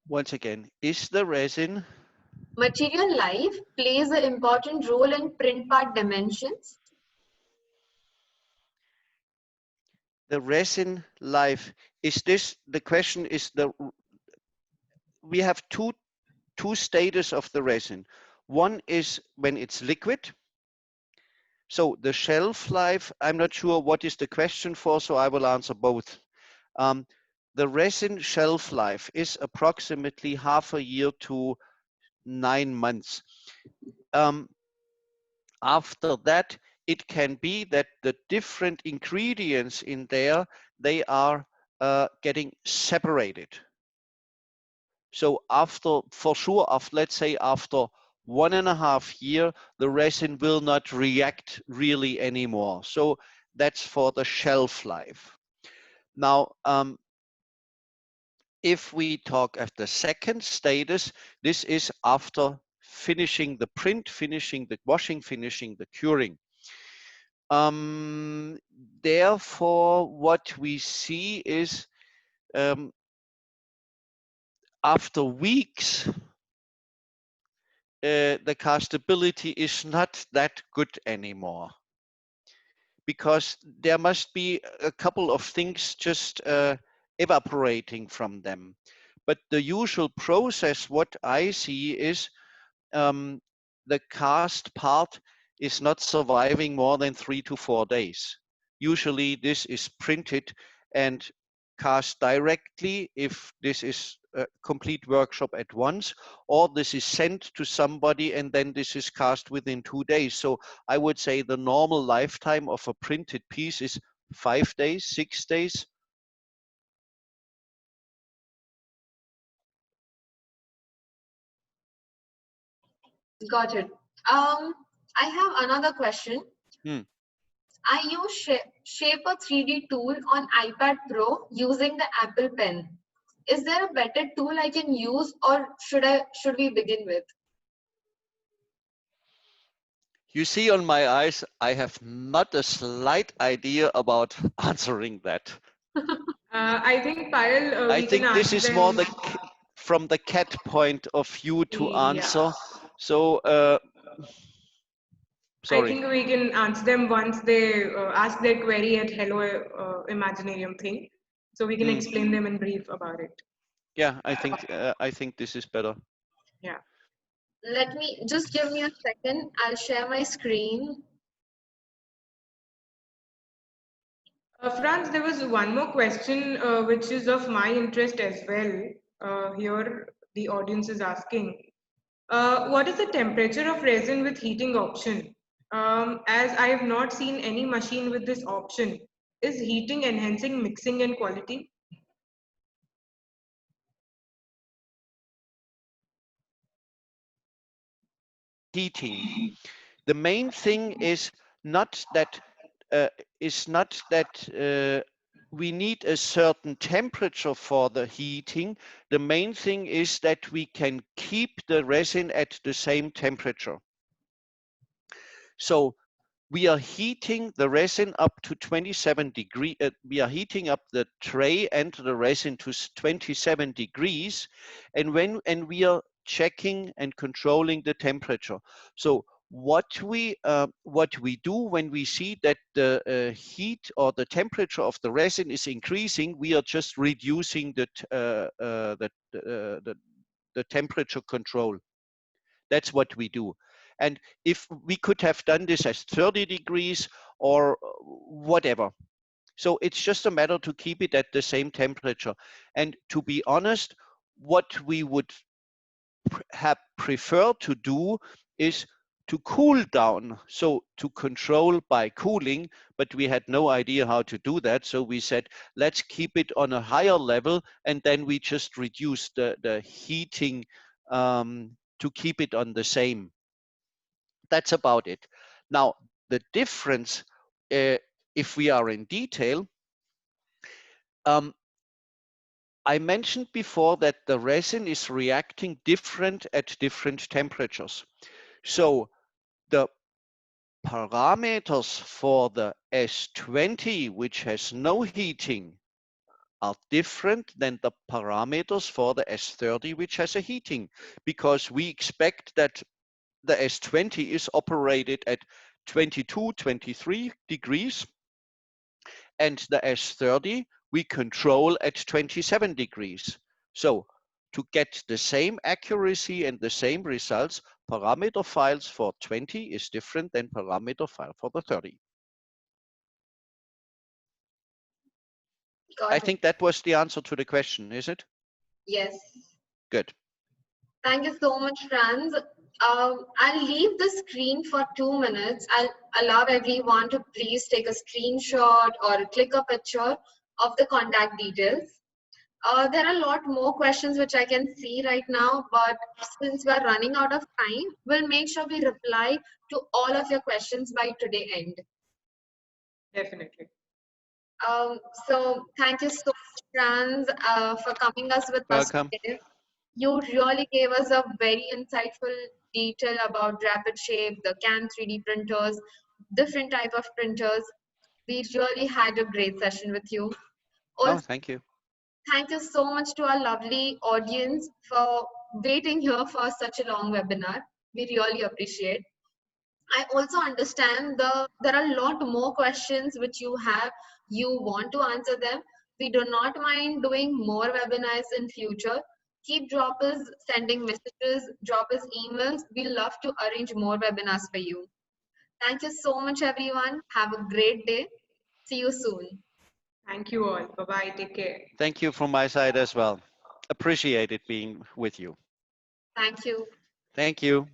Once again, is the resin? Material life plays an important role in print part dimensions. The resin life, is this, the question is, we have two status of the resin. One is when it's liquid. So the shelf life, I'm not sure what is the question for, so I will answer both. The resin shelf life is approximately half a year to 9 months. After that, it can be that the different ingredients in there, they are getting separated. So after, for sure, after, let's say after 1.5 years, the resin will not react really anymore. So that's for the shelf life. Now, if we talk at the second status, this is after finishing the print, finishing the washing, finishing the curing. Therefore, what we see is after weeks, the castability is not that good anymore, because there must be a couple of things just evaporating from them. But the usual process, what I see is the cast part is not surviving more than 3 to 4 days. Usually this is printed and cast directly if this is a complete workshop at once, or this is sent to somebody and then this is cast within 2 days. So I would say the normal lifetime of a printed piece is 5 days, 6 days. Got it. I have another question. I use Shaper 3D tool on iPad Pro using the Apple Pen. Is there a better tool I can use, or should we begin with? You see on my eyes, I have not a slight idea about answering that. I think, Payal, I we can think this ask is more them. the from the CAD point of view to Yeah. answer. So, I sorry. think we can answer them once they ask their query at Hello Imaginarium thing. So we can explain them in brief about it. Yeah, I think this is better. Yeah. Let me just give me a second. I'll share my screen. Franz, there was one more question which is of my interest as well. Here, the audience is asking, what is the temperature of resin with heating option? As I have not seen any machine with this option, is heating enhancing mixing and quality? Heating. The main thing is not that we need a certain temperature for the heating. The main thing is that we can keep the resin at the same temperature. So we are heating the resin up to 27 degrees. We are heating up the tray and the resin to 27 degrees, and we are checking and controlling the temperature. So what we do when we see that the heat or the temperature of the resin is increasing, we are just reducing the temperature control. That's what we do. And if we could have done this as 30 degrees or whatever. So it's just a matter to keep it at the same temperature. And to be honest, what we would have preferred to do is to cool down, so to control by cooling, but we had no idea how to do that. So we said, let's keep it on a higher level, and then we just reduce the heating to keep it on the same. That's about it. Now, the difference, if we are in detail, I mentioned before that the resin is reacting different at different temperatures. So the parameters for the S20, which has no heating, are different than the parameters for the S30, which has a heating, because we expect that the S20 is operated at 22, 23 degrees, and the S30 we control at 27 degrees. So to get the same accuracy and the same results, parameter files for 20 is different than parameter file for the 30. I think that was the answer to the question, is it? Yes. Good. Thank you so much, Franz. I'll leave the screen for 2 minutes. I'll allow everyone to please take a screenshot or click a picture of the contact details. There are a lot more questions which I can see right now, but since we are running out of time, we'll make sure we reply to all of your questions by today end. Definitely. So thank you so much, Franz, for coming us with us Welcome. today. You really gave us a very insightful detail about Rapidshape, the CAM 3D printers, different type of printers. We really had a great session with you. Oh, Also, thank you. thank you so much to our lovely audience for waiting here for such a long webinar. We really appreciate. I also understand there are a lot more questions which you have. You want to answer them. We do not mind doing more webinars in future. Keep drop us sending messages, drop us emails. We love to arrange more webinars for you. Thank you so much, everyone. Have a great day. See you soon. Thank you all. Bye-bye. Take care. Thank you from my side as well. Appreciate it being with you. Thank you. Thank you.